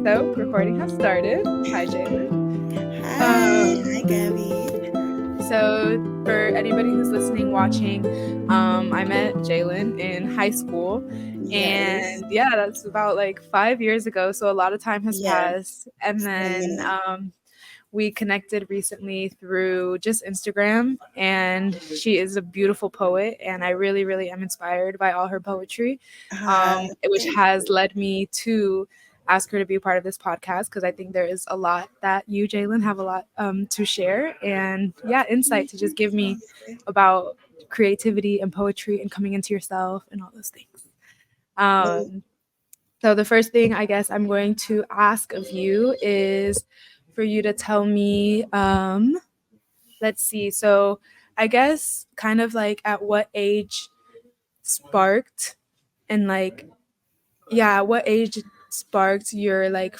So, recording has started. Hi, Jalen. Hi, Gabby. So, for anybody who's listening, watching, I met Jalen in high school. Yes. And yeah, that's about like 5 years ago. So, a lot of time has Yeah, passed. And it's been a then minute. we connected recently through just Instagram. And she is a beautiful poet. And I really, really am inspired by all her poetry, Hi, which thank has you. led me to ask her to be a part of this podcast because I think there is a lot that you, Jalen, have a lot to share and yeah, insight to just give me about creativity and poetry and coming into yourself and all those things. Well, Um, so the first thing I guess I'm going to ask of you is for you to tell me, let's see, so I guess kind of like at what age sparked and like yeah, what age sparked your like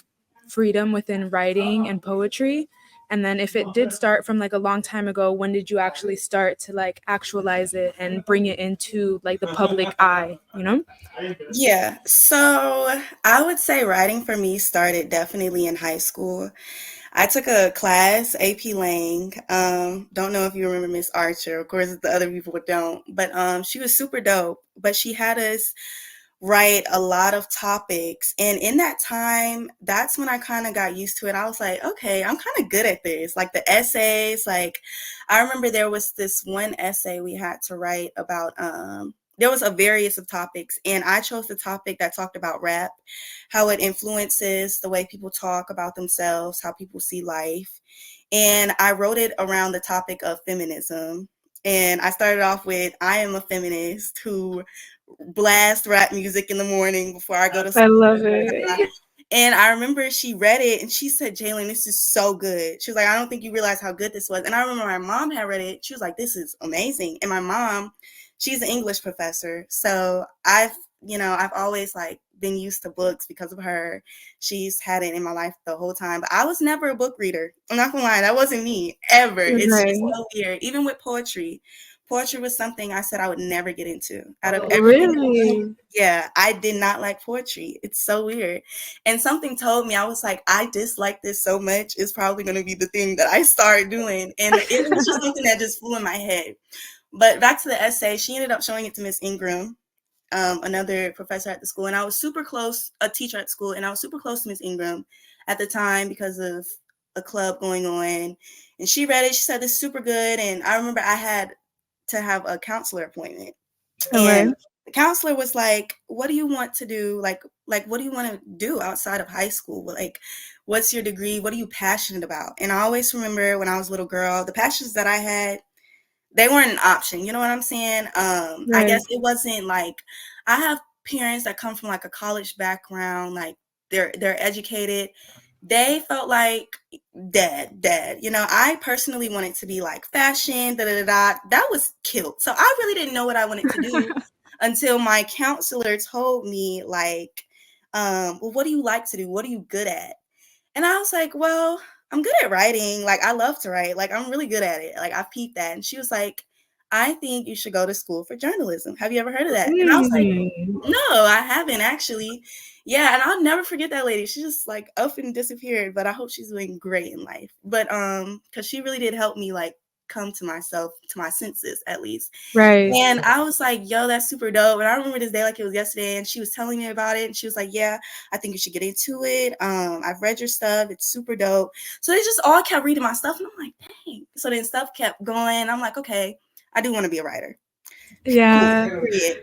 freedom within writing and poetry? And then if it did start from like a long time ago, when did you actually start to like actualize it and bring it into like the public eye, you know? yeah, so I would say writing for me started definitely in high school. I took a class, AP Lang. Don't know if you remember Miss Archer. Of course, the other people don't, but she was super dope. But she had us write a lot of topics. And in that time, that's when I kind of got used to it. I was like, okay, I'm kind of good at this. Like the essays, like I remember there was this one essay we had to write about there was a various of topics and I chose the topic that talked about rap, how it influences the way people talk about themselves, how people see life. And I wrote it around the topic of feminism. And I started off with I am a feminist who blast rap music in the morning before I go to I school. love it. And I remember she read it and she said, Jalen, this is so good. She was like, I don't think you realize how good this was. And I remember my mom had read it. She was like, this is amazing. And my mom, she's an English professor. So I've always like been used to books because of her. She's had it in my life the whole time. But I was never a book reader. I'm not gonna lie, that wasn't me ever. It's just Right. so weird. Even with poetry. Poetry was something I said I would never get into. Out of everything in the world, Really? yeah, I did not like poetry. It's so weird. And something told me, I was like, I dislike this so much. It's probably going to be the thing that I start doing. And it was just something that just flew in my head. But back to the essay, she ended up showing it to Miss Ingram, another professor at the school. And I was super close, a teacher at school, and I was super close to Miss Ingram at the time because of a club going on. And she read it. She said, this is super good. And I remember I had to have a counselor appointment. Okay. And the counselor was like, what do you want to do? Like what do you want to do outside of high school? Like, what's your degree? What are you passionate about? And I always remember when I was a little girl, the passions that I had, they weren't an option. You know what I'm saying? I Right. guess it wasn't like I have parents that come from like a college background, like they're educated. They felt like dad. You know, I personally wanted to be like fashion, da da da da. That was killed. So I really didn't know what I wanted to do until my counselor told me like, well, what do you like to do? What are you good at? And I was like, well, I'm good at writing. Like, I love to write. Like, I'm really good at it. Like, I peeped that. And she was like, I think you should go to school for journalism. Have you ever heard of that? And I was like, Mm. no, I haven't actually. Yeah, and I'll never forget that lady. She just like up and disappeared, but I hope she's doing great in life. But because she really did help me like come to myself, to my senses at least. Right. And I was like, yo, that's super dope. And I remember this day like it was yesterday. And she was telling me about it. And she was like, yeah, I think you should get into it. I've read your stuff. It's super dope. So they just all kept reading my stuff. And I'm like, dang. So then stuff kept going. I'm like, okay, I do want to be a writer. Cool. Yeah. Period.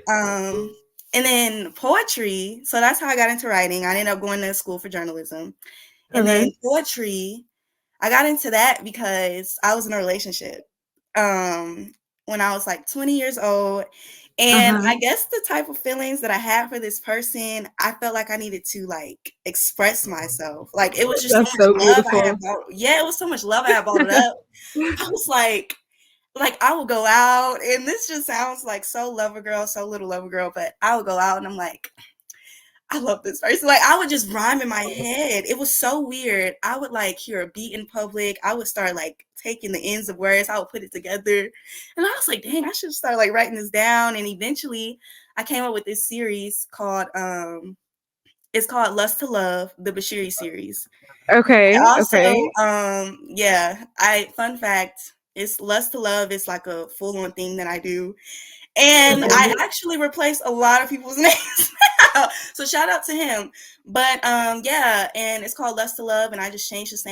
And then poetry. So that's how I got into writing. I ended up going to school for journalism. And Okay. then poetry, I got into that because I was in a relationship um, when I was like 20 years old. And Uh-huh. I guess the type of feelings that I had for this person, I felt like I needed to like express myself. Like it was just so That's so much love I beautiful. had yeah, it was so much love I had bottled up. I was like I will go out, and this just sounds like so lover girl, so little lover girl, but I would go out and I'm like, I love this person. Like I would just rhyme in my head. It was so weird. I would like hear a beat in public. I would start like taking the ends of words. I would put it together. And I was like, dang, I should start like writing this down. And eventually I came up with this series called It's called Lust to Love, the Bashiri series. Okay, Also, okay. yeah, I fun fact, it's Lust to Love is like a full-on thing that I do. And I Okay. actually replaced a lot of people's names now. So shout out to him. But yeah, and it's called Lust to Love, and I just changed the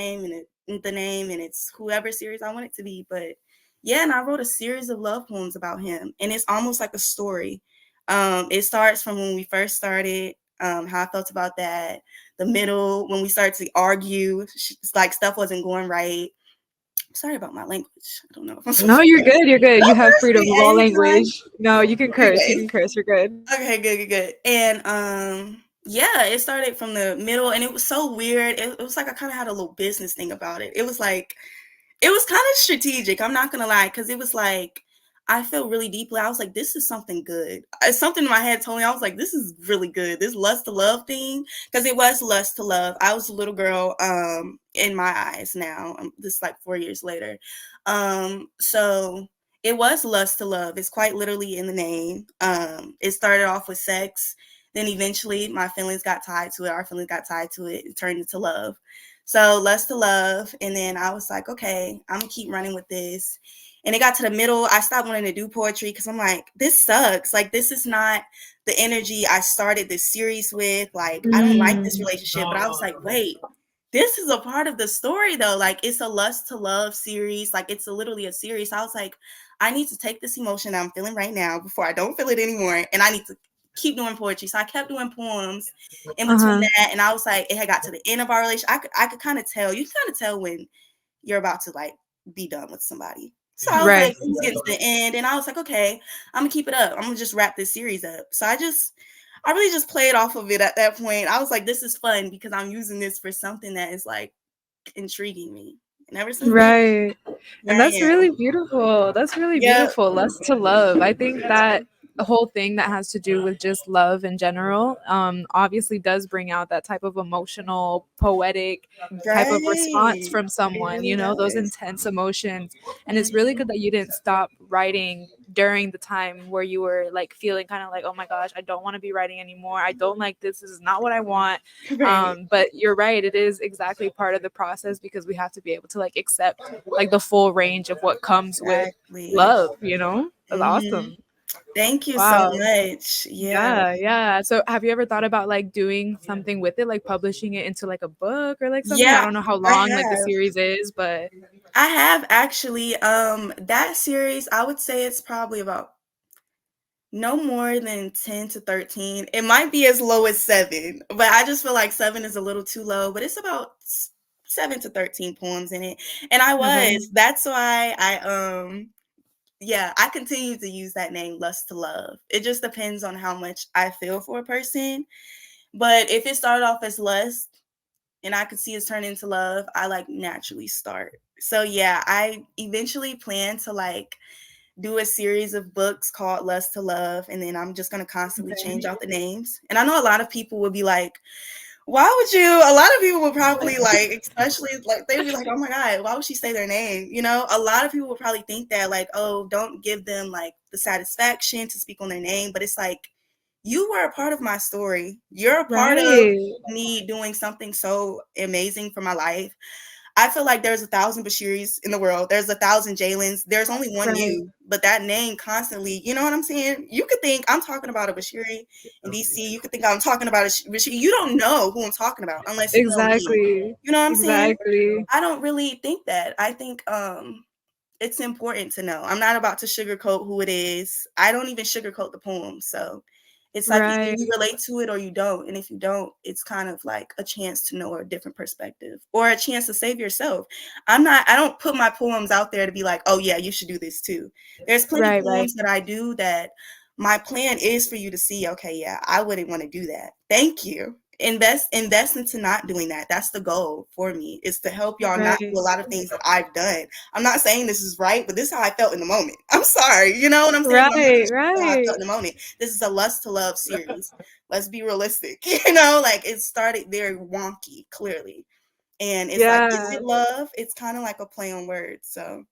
name, and it's whoever series I want it to be. But yeah, and I wrote a series of love poems about him, and it's almost like a story. It starts from when we first started, how I felt about that, the middle, when we started to argue, it's like stuff wasn't going right. Sorry about my language. I don't know if I'm supposed No, to you're curse. good. You're good. No You have freedom cursing of at all any time. language. No, you can curse. You Okay. can curse. You're good. Okay, good, good, good. And yeah, it started from the middle and it was so weird. It was like I kind of had a little business thing about it. It was like it was kind of strategic. I'm not gonna lie, because it was like I felt really deeply. I was like, this is something good. Something in my head told me I was like, this is really good. This lust to love thing, because it was lust to love. I was a little girl, in my eyes now. This is like 4 years later. So it was lust to love. It's quite literally in the name. It started off with sex. Then eventually my feelings got tied to it. Our feelings got tied to it. It turned into love. So lust to love. And then I was like, okay, I'm gonna keep running with this. And it got to the middle. I stopped wanting to do poetry because I'm like, this sucks. Like, this is not the energy I started this series with. Like, I don't like this Mm, relationship. But I was like, wait, this is a part of the story though. Like, it's a lust to love series. Like, it's literally a series. So I was like, I need to take this emotion that I'm feeling right now before I don't feel it anymore. And I need to keep doing poetry. So I kept doing poems in between uh-huh. that. And I was like, it had got to the end of our relationship. I could kind of tell. You can kind of tell when you're about to like be done with somebody. So I was like, Right. it's getting to the end. And I was like, okay, I'm gonna keep it up. I'm gonna just wrap this series up. So I really just played off of it at that point. I was like, this is fun because I'm using this for something that is like intriguing me. And ever since then, Right. here And I that's am. really beautiful. That's really Yep. beautiful. Lust to love. I think that the whole thing that has to do with just love in general obviously does bring out that type of emotional poetic type of response Right. from It someone, really you know, those does. intense emotions. And it's really Hmm. good that you didn't stop writing during the time where you were like feeling kind of like, oh my gosh, I don't want to be writing anymore, I don't like this is not what I want. Right. But you're right, it is exactly part of the process because we have to be able to like accept like the full range of what comes with Exactly. love, you know? That's Hmm. awesome. Thank you so Wow. much. Yeah. Yeah, yeah. So have you ever thought about like doing something with it, like publishing it into like a book or like something? I Yeah, don't know how I long like the have. series is, but I have actually. That series, I would say it's probably about no more than 10 to 13. It might be as low as 7, but I just feel like 7 is a little too low, but it's about 7 to 13 poems in it. And okay. that's why yeah, I continue to use that name Lust to Love. It just depends on how much I feel for a person. But if it started off as lust and I could see it turn into love, I like naturally start. So yeah, I eventually plan to like do a series of books called Lust to Love, and then I'm just gonna constantly change Okay. out the names. And I know a lot of people would be like, why would you? A lot of people would probably like, especially like they'd be like, oh my God, why would she say their name? You know, a lot of people would probably think that like, oh, don't give them like the satisfaction to speak on their name. But it's like you were a part of my story. You're a part of Right. me doing something so amazing for my life. I feel like there's 1,000 Bashiris in the world. There's 1,000 Jalen's. There's only one Right. you, but that name constantly, you know what I'm saying? You could think I'm talking about a Bashiri in DC. You could think I'm talking about a Bashiri. You don't know who I'm talking about unless you know me. Exactly. You know what I'm saying? Exactly. I don't really think that. I think it's important to know. I'm not about to sugarcoat who it is. I don't even sugarcoat the poem. So it's like either Right. you relate to it or you don't. And if you don't, it's kind of like a chance to know a different perspective or a chance to save yourself. I don't put my poems out there to be like, oh yeah, you should do this too. There's plenty of Right, right. poems that I do that my plan is for you to see, okay, yeah, I wouldn't want to do that. Thank you. Invest into not doing that. That's the goal for me, is to help y'all not Right. do a lot of things that I've done. I'm not saying this is right, but this is how I felt in the moment. I'm sorry, you know what I'm saying? But I'm not Right, just how I felt right. in the moment. This is a Lust to Love series. Let's be realistic. You know, like it started very wonky, clearly. And it's like, is Yeah. it love? It's kind of like a play on words. So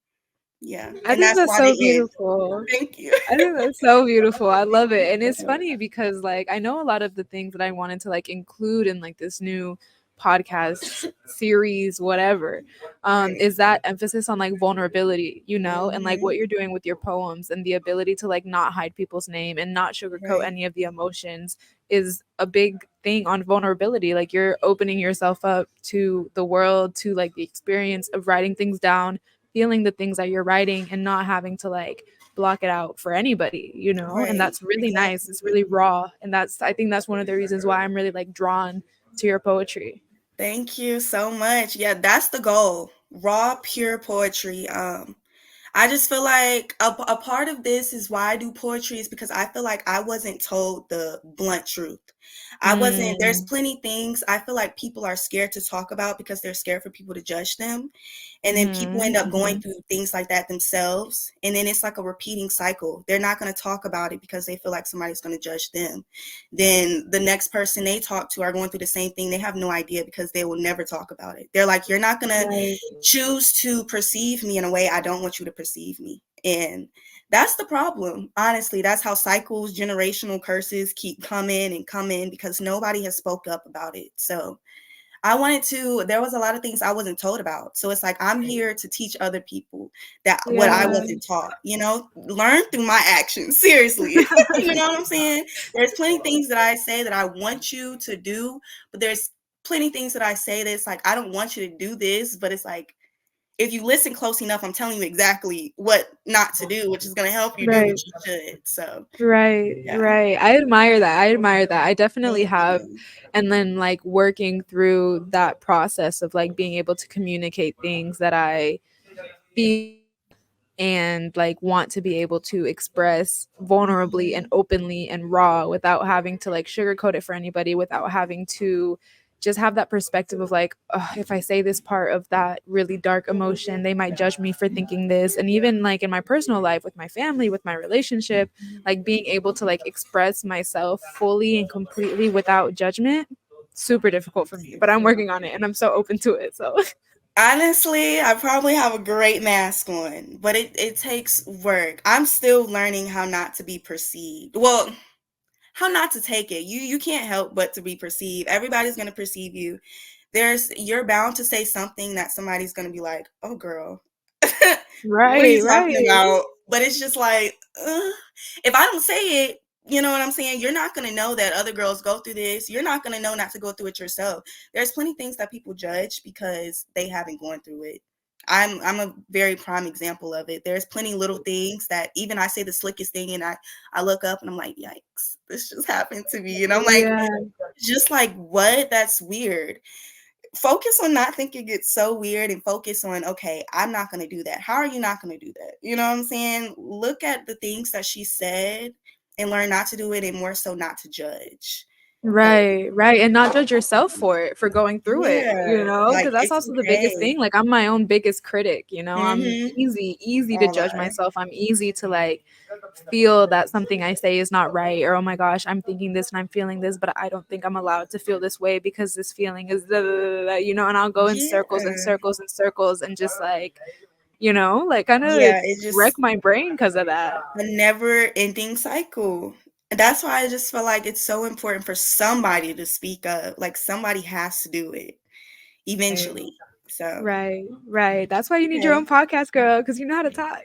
Yeah, I and think that's that's why so they end. beautiful. Thank you. I think that's so beautiful. I love it. And it's Yeah. funny because like I know a lot of the things that I wanted to like include in like this new podcast series, whatever, Right. is that emphasis on like vulnerability, you know, and like what Mhm. you're doing with your poems and the ability to like not hide people's name and not sugarcoat Right. any of the emotions is a big thing on vulnerability. Like you're opening yourself up to the world, to like the experience of writing things down, feeling the things that you're writing and not having to like block it out for anybody, you know? And Right. that's really nice. It's Exactly. really raw. And that's, I think that's one of the reasons why I'm really like drawn to your poetry. Thank you so much. Yeah, that's the goal. Raw, pure poetry. I just feel like a part of this is why I do poetry is because I feel like I wasn't told the blunt truth. I wasn't, there's Mm, plenty things I feel like people are scared to talk about because they're scared for people to judge them. And then people mm-hmm, end up going mm-hmm. through things like that themselves. And then it's like a repeating cycle. They're not going to talk about it because they feel like somebody's going to judge them. Then the next person they talk to are going through the same thing. They have no idea because they will never talk about it. They're like, you're not going to Right, choose to perceive me in a way I don't want you to perceive me. And that's the problem. Honestly, that's how cycles, generational curses keep coming and coming because nobody has spoke up about it. So I wanted to, there was a lot of things I wasn't told about. So it's like I'm here to teach other people that what I yeah. wasn't taught, learn through my actions. Seriously. You know what I'm saying? There's plenty of things that I say that I want you to do, but there's plenty of things that I say that's like I don't want you to do this, but it's like if you listen close enough, I'm telling you exactly what not to do, which is going to help you do what Right. you should. So, Right, yeah. right. I admire that. I admire that. I definitely Thank have. you. And then like working through that process of like being able to communicate things that I feel and like want to be able to express vulnerably and Mhm. openly and raw without having to like sugarcoat it for anybody, without having to just have that perspective of like, "Ugh, if I say this part of that really dark emotion, they might judge me for thinking this." And even like in my personal life with my family, with my relationship, like being able to like express myself fully and completely without judgment, super difficult for me, but I'm working on it and I'm so open to it. So Honestly, I probably have a great mask on, but it takes work. I'm still learning how not to be perceived. Well, how not to take it. You can't help but to be perceived. Everybody's going to perceive you. You're bound to say something that somebody's going to be like, "Oh girl, what are you right, talking right, about?" But it's just like, if I don't say it, you know what I'm saying? You're not going to know that other girls go through this. You're not going to know not to go through it yourself. There's plenty of things that people judge because they haven't gone through it. I'm a very prime example of it. There's plenty little things that even I say the slickest thing and I look up and I'm like, yikes, this just happened to me. And I'm like, yeah. just like, what? That's weird. Focus on not thinking it's so weird and focus on, okay, I'm not going to do that. How are you not going to do that? You know what I'm saying? Look at the things that she said and learn not to do it and more so not to judge. Cause Right, right, and not judge yourself for it, for going through it, you yeah, know, like because that's it's also the biggest okay. thing, like, I'm my own biggest critic, you know, I'm Mm-hmm. easy to All judge right. myself, I'm easy to, like, feel that something I say is not right, or, "Oh my gosh, I'm thinking this and I'm feeling this, but I don't think I'm allowed to feel this way because this feeling is da, da, da, da, da," you know, and I'll go in circles and Yeah. circles and circles and just, like, you know, like, kinda Yeah. It wreck just my brain because of that. a never ending cycle. And that's why I just feel like it's so important for somebody to speak up. Like somebody has to do it Right, eventually. So right, right, that's why you need your yeah. own podcast, girl, because you know how to talk.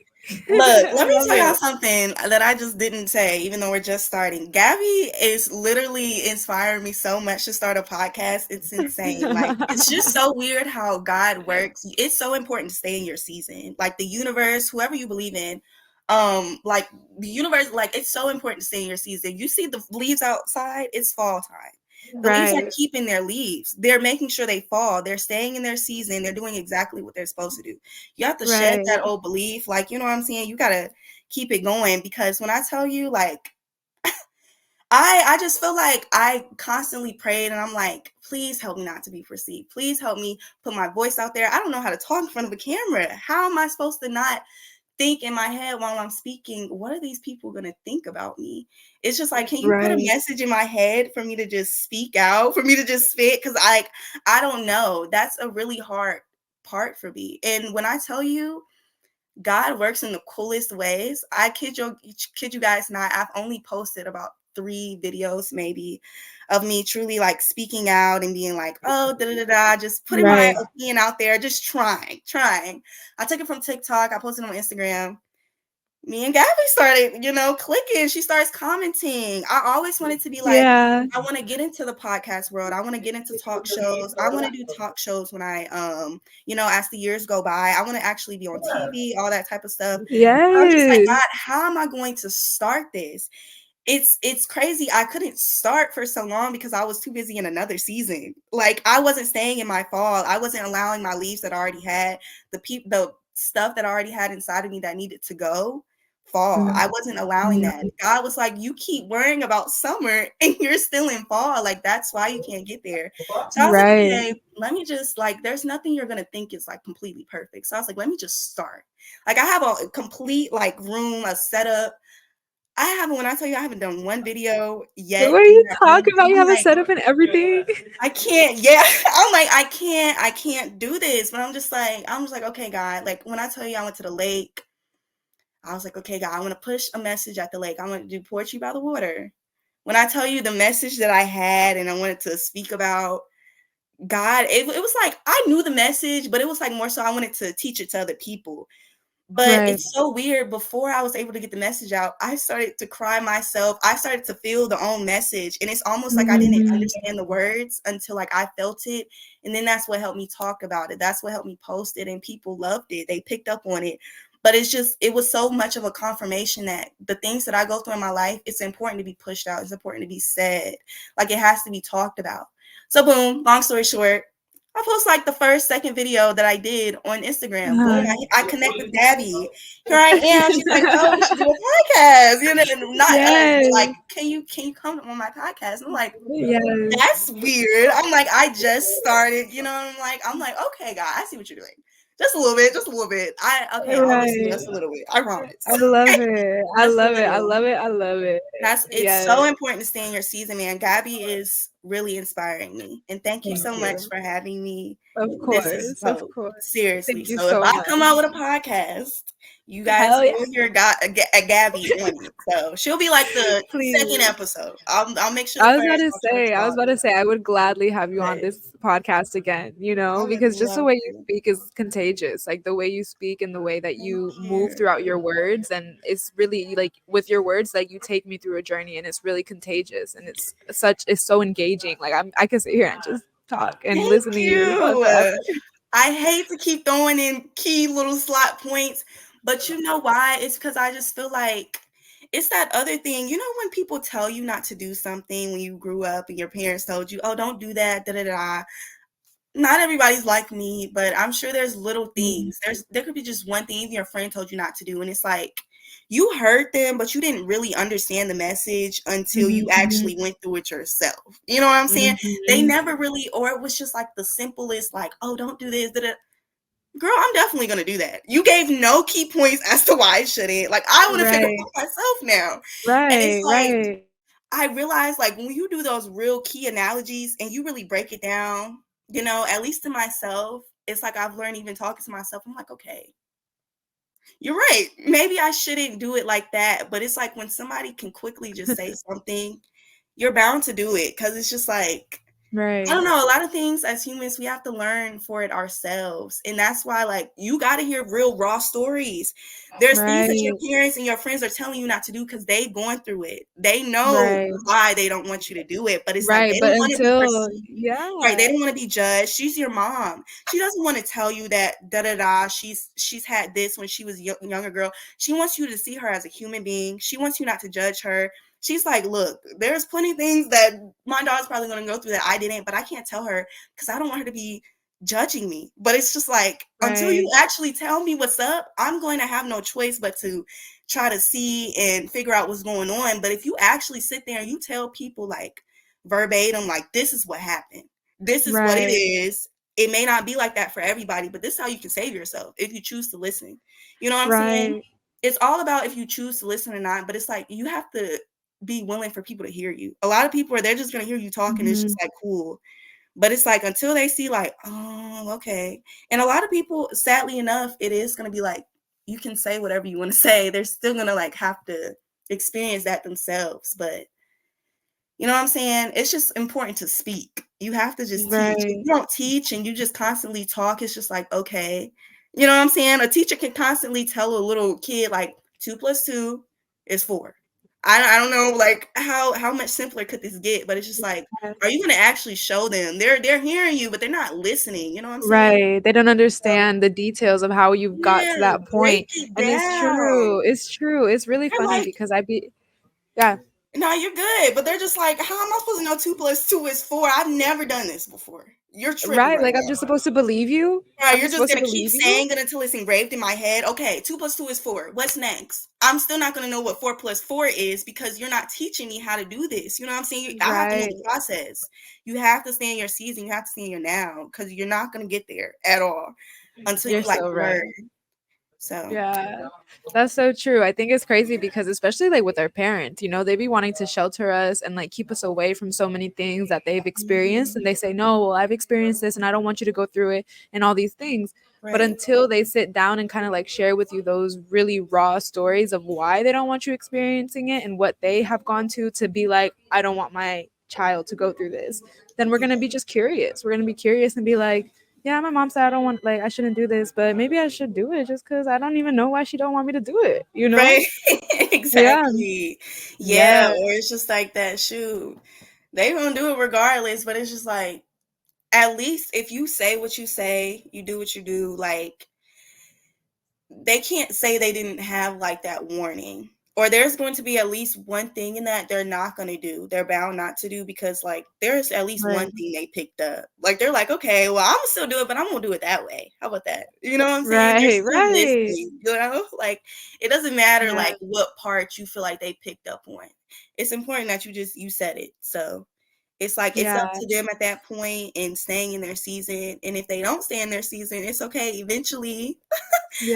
Look, I let me love tell y'all it. something that I just didn't say, even though we're just starting. Gabby is literally inspiring me so much to start a podcast. It's insane. Like, it's just so weird how God works. It's so important to stay in your season. Like the universe, whoever you believe in, like the universe, like it's so important to stay in your season. You see the leaves outside, it's fall time. The leaves are Right, keeping their leaves. They're making sure they fall. They're staying in their season. They're doing exactly what they're supposed to do. You have to shed right, that old belief. Like, you know what I'm saying? You gotta keep it going because when I tell you, like, I just feel like I constantly prayed and I'm like, please help me not to be perceived. Please help me put my voice out there. I don't know how to talk in front of a camera. How am I supposed to not think in my head while I'm speaking, what are these people going to think about me? It's just like, can you put a right, message in my head for me to just speak out, for me to just spit? Because I don't know. That's a really hard part for me. And when I tell you, God works in the coolest ways. I kid you guys not. I've only posted about 3 videos maybe of me truly like speaking out and being like, oh, da da da da, just putting my Right. opinion out there, just trying. I took it from TikTok. I posted it on Instagram. Me and Gabby started, clicking. She starts commenting. I always wanted to be like, Yeah. I want to get into the podcast world. I want to get into talk shows. I want to do talk shows when I, as the years go by. I want to actually be on TV, all that type of stuff. I'm just like, Yes. God, how am I going to start this? It's crazy. I couldn't start for so long because I was too busy in another season. Like I wasn't staying in my fall. I wasn't allowing my leaves that I already had, the stuff that I already had inside of me that needed to go fall. I wasn't allowing that. Mhm. God was like, you keep worrying about summer and you're still in fall. Like that's why you can't get there. So I was like, Right. okay, let me just like, there's nothing you're gonna think is like completely perfect. So I was like, let me just start. Like I have a complete like room, a setup. I haven't, when I tell you I haven't done one video What yet are in you that room talking because about? You I'm have a like, setup and everything? I can't, yeah. I'm like, I can't do this. But I'm just like, okay, God, like when I tell you I went to the lake, I was like, okay, God, I want to push a message at the lake. I want to do poetry by the water. When I tell you the message that I had and I wanted to speak about God, it was like I knew the message, but it was like more so I wanted to teach it to other people. But Right. it's so weird. Before I was able to get the message out, I started to cry myself. I started to feel the own message. And it's almost like I didn't Mhm. understand the words until like I felt it. And then that's what helped me talk about it. That's what helped me post it. And people loved it. They picked up on it. But it was so much of a confirmation that the things that I go through in my life, it's important to be pushed out. It's important to be said. Like it has to be talked about. So boom, long story short, I post like the first, second video that I did on Instagram. Boom, Uh-huh. I connect with Gabby. Here I am. She's like, "Oh, we should do a podcast." And not us, but like, Yes. can you come on my podcast? I'm like, Yes. that's weird. I'm like, I just started. I'm like, okay, God, I see what you're doing. Just a little bit, just a little bit. I'll listen Right. just a little bit. I promise. I love it. I Just a love it. I little. love it. I love it. It's Yes. so important to stay in your season, man. Gabby is really inspiring me. And thank you Thank so much you. for having me. Of This is course. Of dope. course. Seriously. Thank you So if so I much. come out with a podcast, you guys Hell yeah. will hear Gabby on it. So she'll be like the second Please. episode. I'll make sure the first, I'll try to I was talk. about to say, I would gladly have you on But this podcast again, I would because just the love way you to. speak is contagious. Like the way you speak and the way that Thank you move you. throughout your words. And it's really like with your words, like you take me through a journey and it's really contagious and it's so engaging. Like I can sit here and just talk and Thank listen to you forever. you. I hate to keep throwing in key little slot points, but you know why? It's because I just feel like it's that other thing. You know, when people tell you not to do something when you grew up and your parents told you, oh, don't do that, da da da. Not everybody's like me, but I'm sure there's little Mhm. things. There could be just one thing even your friend told you not to do, and it's like you heard them, but you didn't really understand the message until you Mhm. actually went through it yourself. You know what I'm saying? They Mhm. never really, or it was just like the simplest, like, oh, don't do this, da, da. Girl, I'm definitely gonna do that. You gave no key points as to why I shouldn't. Like, I want to figure Right. out myself now. And it's Right. like Right. I realize like when you do those real key analogies and you really break it down, at least to myself, it's like I've learned even talking to myself, I'm like, okay, you're right. Maybe I shouldn't do it like that. But it's like when somebody can quickly just say something, you're bound to do it because it's just like I Right. don't know. A lot of things as humans, we have to learn for it ourselves. And that's why, like, you got to hear real, raw stories. There's things that your Right. parents and your friends are telling you not to do because they've gone through it. They know Right. why they don't want you to do it, but it's like Right. they But don't want to be until perceived. Right. yeah. They don't want to be judged. She's your mom. She doesn't want to tell you that da da da. She's had this when she was a younger girl. She wants you to see her as a human being. She wants you not to judge her. She's like, look, there's plenty of things that my daughter's probably going to go through that I didn't, but I can't tell her because I don't want her to be judging me. But it's just like, until Right. you actually tell me what's up, I'm going to have no choice but to try to see and figure out what's going on. But if you actually sit there and you tell people like verbatim, like, this is what happened, this is what it Right. is. It may not be like that for everybody, but this is how you can save yourself if you choose to listen. You know what I'm saying? Right. It's all about if you choose to listen or not, but it's like you have to be willing for people to hear you. A lot of people are they're just gonna hear you talk and it's just Mhm. like cool. But it's like until they see like, oh, okay. And a lot of people, sadly enough, it is gonna be like you can say whatever you want to say. They're still gonna like have to experience that themselves. But you know what I'm saying? It's just important to speak. You have to just teach. If Right. you don't teach and you just constantly talk, it's just like, okay. You know what I'm saying? A teacher can constantly tell a little kid like 2 plus 2 is 4. I don't know like how much simpler could this get, but it's just like, are you gonna actually show them? They're hearing you, but they're not listening. You know what I'm saying? Right. They don't So understand the details of how you've got yeah, to that break point. it And it's down. true. It's true. It's really They're funny like, because I be yeah. no, you're good. But they're just like, how am I supposed to know 2 plus 2 is 4? I've never done this before. You're tripping Right. right Like I'm now. just supposed to believe you? Right, I'm you're just just supposed to gonna keep believe you? saying it until it's engraved in my head. Okay, 2 plus 2 is 4. What's next? I'm still not gonna know what 4 plus 4 is because you're not teaching me how to do this. You know what I'm saying? I have to know the Right. process. You have to stay in your season. You have to stay in your now because you're not gonna get there at all until You're you like so right. learn. So Yeah, that's so true. I think it's crazy because especially like with our parents, they be wanting to shelter us and like keep us away from so many things that they've experienced. mhm, And they say, no, well, I've experienced this and I don't want you to go through it and all these things. But right, until they sit down and kind of like share with you those really raw stories of why they don't want you experiencing it and what they have gone to be like, I don't want my child to go through this, then we're yeah, going to be just curious. We're going to be curious and be like, yeah, my mom said I don't want like I shouldn't do this, but maybe I should do it just because I don't even know why she don't want me to do it, you know? right, Yeah. exactly. Yeah, Yeah. or it's just like that. Shoot, they gonna do it regardless, but it's just like at least if you say what you say, you do what you do, like they can't say they didn't have like that warning. Or there's going to be at least one thing in that they're not going to do. They're bound not to do because like there's at least Right. one thing they picked up. Like they're like, okay, well, I'm gonna still do it, but I'm gonna do it that way. How about that? You know what I'm saying? They're Right. still Right. listening, you know? Like it doesn't matter Yeah. like what part you feel like they picked up on. It's important that you said it. So it's like it's up Yeah. to them at that point and staying in their season. And if they don't stay in their season, it's okay. Eventually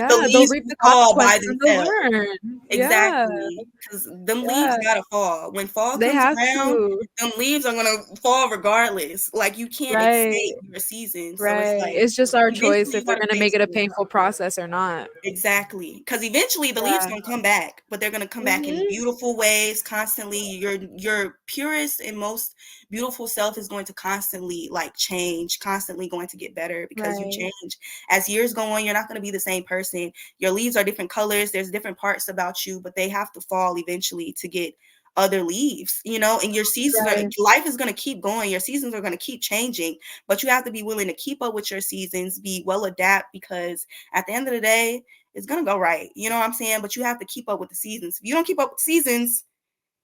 the Yeah. They'll leaves reap will the fall by consequences and they'll themselves. learn. Yeah. Exactly, because them leaves Yeah. gotta fall. When fall They comes have around, to. them leaves are gonna fall regardless. Like, you can't Right. escape your season, so it's Right. like, It's just our choice eventually if you we're gotta gonna make face it a it. painful process or not. Exactly, because eventually the leaves Yeah. gonna come back, but they're gonna come back in Hmm. beautiful ways constantly. Your purest and most beautiful self is going to constantly like change, constantly going to get better because you Right. change. As years go on, you're not gonna be the same person. Your leaves are different colors, there's different parts about you, but they have to fall eventually to get other leaves, and your seasons are Right. life is gonna keep going, your seasons are gonna keep changing, but you have to be willing to keep up with your seasons, be well adapt because at the end of the day, it's gonna go right. You know what I'm saying? But you have to keep up with the seasons. If you don't keep up with seasons,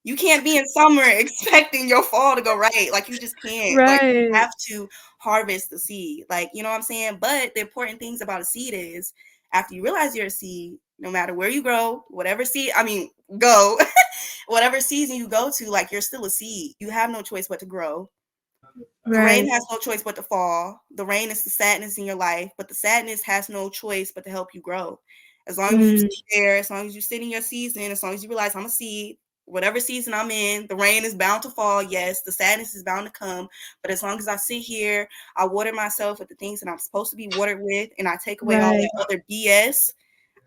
you can't be in summer expecting your fall to go right. Like you just can't. Like you Right. have to harvest the seed. Like, you know what I'm saying? But the important things about a seed is after you realize you're a seed, no matter where you grow, whatever seed, I mean, go, whatever season you go to, like you're still a seed. You have no choice but to grow. The rain Right. has no choice but to fall. The rain is the sadness in your life, but the sadness has no choice but to help you grow. As long as you Mm. stay there, as long as you sit in your season, as long as you realize I'm a seed, whatever season I'm in, the rain is bound to fall. Yes, the sadness is bound to come. But as long as I sit here, I water myself with the things that I'm supposed to be watered with, and I take away all Right. that other BS,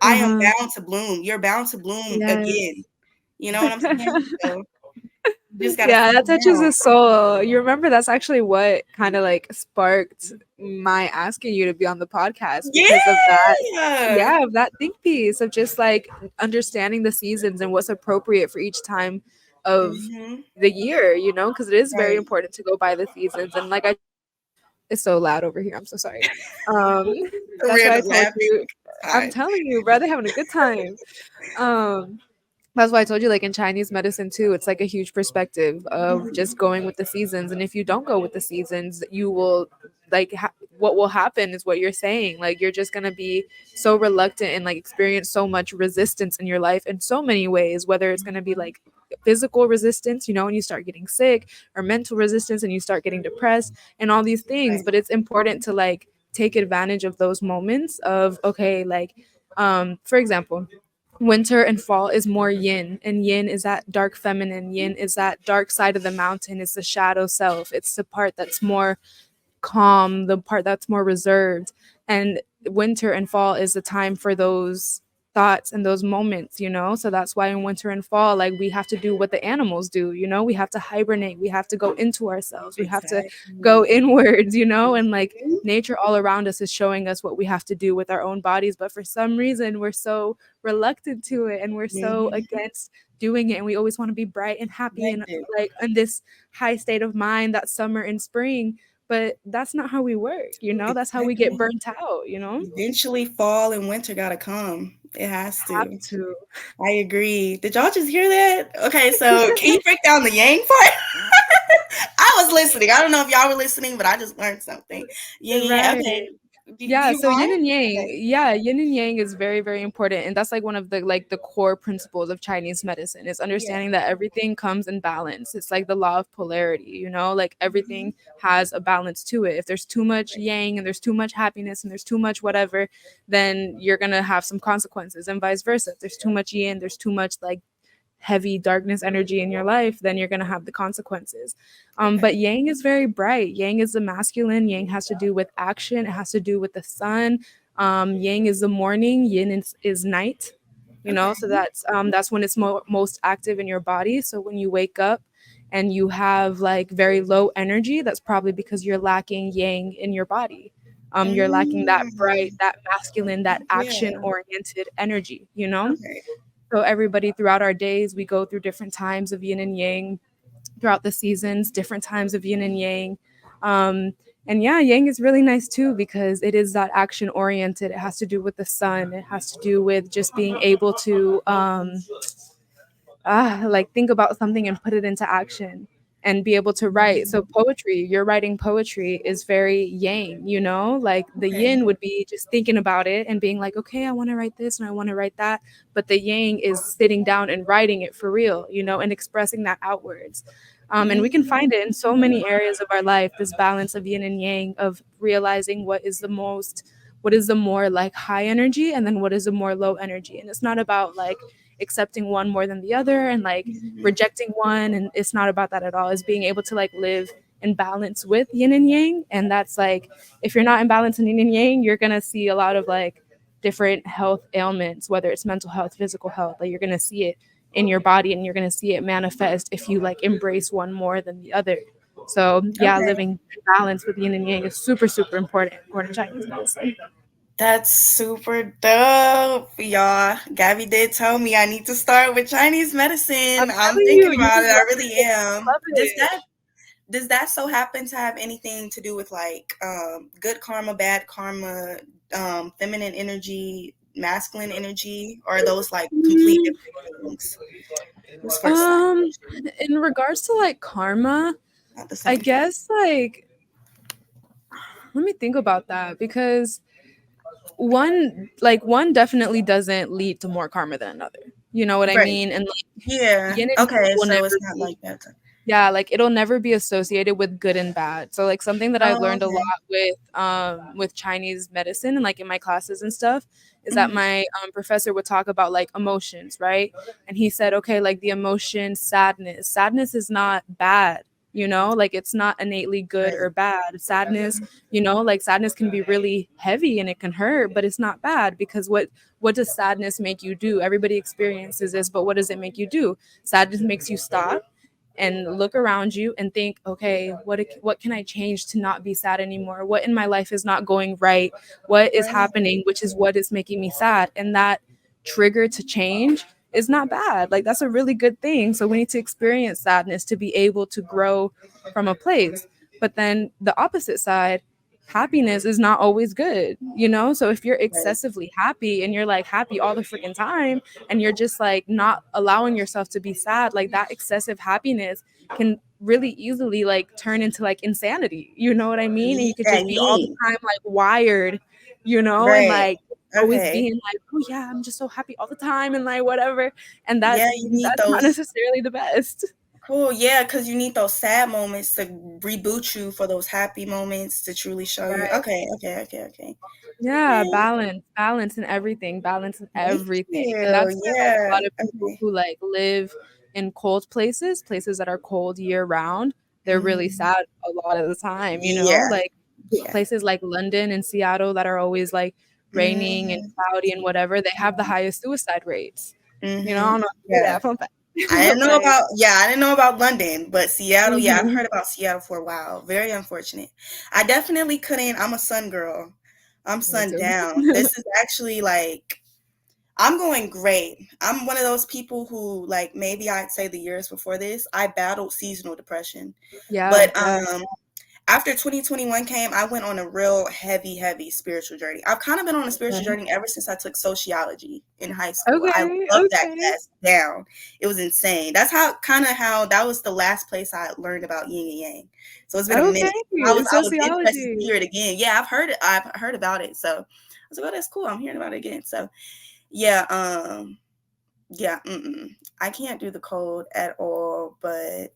I am Uh-huh. bound to bloom. You're bound to bloom again. Yes. You know what I'm saying? So you just gotta Yeah, see that it touches now. the soul. You remember that's actually what kind of like sparked my asking you to be on the podcast because of that. Yeah. Yeah, of that think piece of just like understanding the seasons and what's appropriate for each time of Mhm. the year, because it is very Right. important to go by the seasons. And like it's so loud over here. I'm so sorry. Um, A that's why I random told laughing. you. I'm Hi. telling you, bro, they're having a good time. Um, that's why I told you, like in Chinese medicine too, it's like a huge perspective of just going with the seasons. And if you don't go with the seasons, you will like what will happen is what you're saying. Like you're just gonna be so reluctant and like experience so much resistance in your life in so many ways. Whether it's gonna be Mhm. like physical resistance, and you start getting sick, or mental resistance and you start getting depressed, and all these things. Right. But it's important to like take advantage of those moments of okay, like for example, winter and fall is more yin, and yin is that dark feminine, yin is that dark side of the mountain, it's the shadow self, it's the part that's more calm, the part that's more reserved. And winter and fall is the time for those thoughts and those moments, so that's why in winter and fall, like, we have to do what the animals do, we have to hibernate, we have to go into ourselves, we have to go Exactly. inwards, and like Mhm. nature all around us is showing us what we have to do with our own bodies, but for some reason we're so reluctant to it, and we're so Mhm. against doing it, and we always want to be bright and happy and Connected. like in this high state of mind that summer and spring, but that's not how we work, that's how we get Exactly. burnt out. Eventually, fall and winter gotta come. It has Have to. to. I agree. Did y'all just hear that? Okay, so can you break down the yang part? I was listening. I don't know if y'all were listening, but I just learned something. Yang yang. Right. Okay. Do Yeah, you so yin mind? and yang. Okay. Yeah, yin and yang is very, very important. And that's like one of the core principles of Chinese medicine is Yeah. understanding that everything comes in balance. It's like the law of polarity, like Mhm. everything has a balance to it. If there's too much yang and there's too much happiness and there's too much whatever, then you're gonna have some consequences, and vice versa. If there's too much yin, there's too much like heavy darkness energy in your life, then you're going to have the consequences. Okay. But yang is very bright. Yang is the masculine. Yang has to do with action. It has to do with the sun. Yang is the morning. Yin is night. Okay. So that's when it's most active in your body. So when you wake up and you have like very low energy, that's probably because you're lacking yang in your body. You're lacking that bright, Mm. that masculine, that action Yeah. oriented energy. Okay. So everybody throughout our days, we go through different times of yin and yang throughout the seasons, different times of yin and yang. Um, and yeah, yang is really nice too because it is that action oriented. It has to do with the sun. It has to do with just being able to like think about something and put it into action and be able to write. Mhm. So poetry, you're writing poetry is very yang. Like the Okay. yin would be just thinking about it and being like, okay, I want to write this and I want to write that. But the yang is sitting down and writing it for real, and expressing that outwards. And we can Mhm. find it in so many areas of our life, this balance of yin and yang, of realizing what is the more like high energy and then what is the more low energy. And it's not about like accepting one more than the other and like Mhm. rejecting one, and it's not about that at all. It's being able to like live in balance with yin and yang, and that's like if you're not in balance in yin and yang, you're gonna see a lot of like different health ailments, whether it's mental health, physical health. Like you're gonna see it in your body and you're gonna see it manifest if you like embrace one more than the other. So yeah, Okay. living in balance with yin and yang is super, super important according to Chinese medicine. That's super dope, y'all. Gabby did tell me I need to start with Chinese I'm medicine. I'm telling you, thinking you about would it. I love really it. am. Love it. Does that so happen to have anything to do with like good karma, bad karma, feminine energy, masculine energy, or are those like complete Mm, different things? Who's first side? Um, in regards to like karma, Not the I same thing. guess like let me think about that because one definitely doesn't lead to more karma than another. You know what I Right. mean? And like Yeah. yin and yang Okay. will So never it's not be like that. yeah, like it'll never be associated with good and bad. So like something that I've Oh, learned a okay. lot with Chinese medicine and like in my classes and stuff is that Hmm. my professor would talk about like emotions, right? And he said, okay, like the emotion sadness. Sadness is not bad, like it's not innately good Right. or bad. Sadness, like sadness can be really heavy and it can hurt, but it's not bad because what does sadness make you do? Everybody experiences this, but what does it make you do? Sadness makes you stop and look around you and think, okay, what can I change to not be sad anymore? What in my life is not going right? What is Right. happening, which is what is making me sad? And that trigger to change is not bad. Like that's a really good thing. So we need to experience sadness to be able to grow from a place. But then the opposite side, happiness is not always good. So if you're Right. excessively happy and you're like happy all the freaking time and you're just like not allowing yourself to be sad, like that excessive happiness can really easily like turn into like insanity. You know what I mean? And you could Yeah. just be all the Yin. time like wired, and Right. like always Okay. being like, oh yeah, I'm just so happy all the time and like whatever. And Yeah. You need that's not those. necessarily the best. Cool. Yeah, because you need those sad moments to reboot you for those happy moments to truly show you. Right. Okay. Okay. Okay. Okay. Yeah, Okay. balance in everything, balance in Thank everything. And you. that's why like a Yeah. lot of people Okay. who like live in cold places that are cold year round, they're really Mhm. sad a lot of the time, Yeah. like Yeah. places like London and Seattle that are always like raining and Mm, cloudy and whatever, they have the highest suicide rates. You know, I mm-hmm. don't know if you knew Yeah. that, fun fact. I didn't But know like, about, yeah, I didn't know about London, but Seattle, yeah, I've mhm. heard about Seattle for a while. Very unfortunate. I definitely couldn't, I'm a sun girl. I'm Me too. sundown. This is actually like, I'm going great. I'm one of those people who, like, maybe I'd say the years before this, I battled seasonal depression. Yeah, But yeah. after 2021 came, I went on a real heavy, heavy spiritual journey. I've kind of been on a spiritual Okay. journey ever since I took sociology in high school. I Okay. loved that Okay. class down. It was insane. That's how that was the last place I learned about yin and yang. So it's been a Okay. minute. I was interested to Sociology. hear it again. Yeah, I've heard about it. So I was like, oh, that's cool. I'm hearing about it again. So yeah, yeah, I can't do the cold at all, but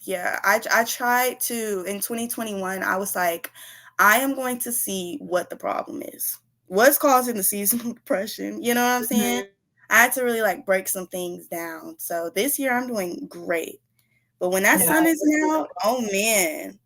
yeah, I tried to in 2021. I was like, I am going to see what the problem is. What's causing the seasonal depression? You know what I'm saying? Mhm. I had to really like break some things down. So this year I'm doing great. But when that Yeah. sun isn't out, oh man.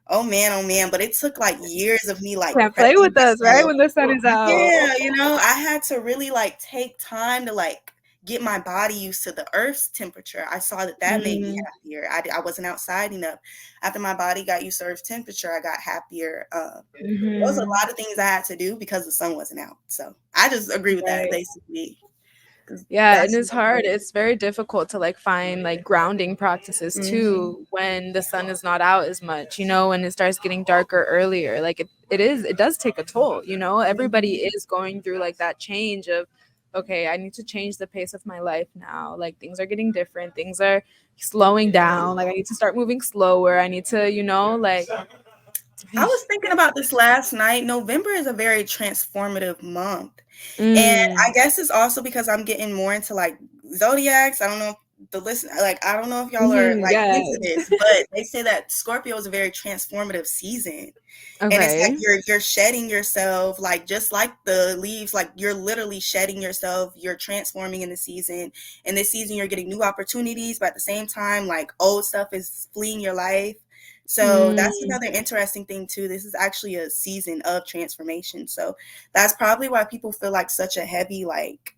Oh man, oh man. But it took like years of me like Can't play prepping with us, right? myself. When the sun is out. Yeah, I had to really like take time to like get my body used to the earth's temperature. I saw that that made me Mhm. happier. I wasn't outside enough. After my body got used to earth's temperature, I got happier. There was a Mhm. lot of things I had to do because the sun wasn't out. So I just agree with that Right. basically. Because Yeah, and that's it's hard. It's very difficult to like find like grounding practices hmm too when the sun is not out as much, when it starts getting darker earlier. Like it does take a toll, Everybody hmm is going through like that change of okay, I need to change the pace of my life now. Like things are getting different. Things are slowing down. Like I need to start moving slower. I need to, like I was thinking about this last night. November is a very transformative month. And I mm, guess it's also because I'm getting more into like zodiacs. I don't know if I don't know if y'all are like yeah. into this, but they say that Scorpio is a very transformative season. And it's like Okay. you're shedding yourself, like just like the leaves, like you're literally shedding yourself, you're transforming in the season. In this season, you're getting new opportunities, but at the same time, like old stuff is fleeing your life. So that's Mm, another interesting thing too. This is actually a season of transformation. So that's probably why people feel like such a heavy like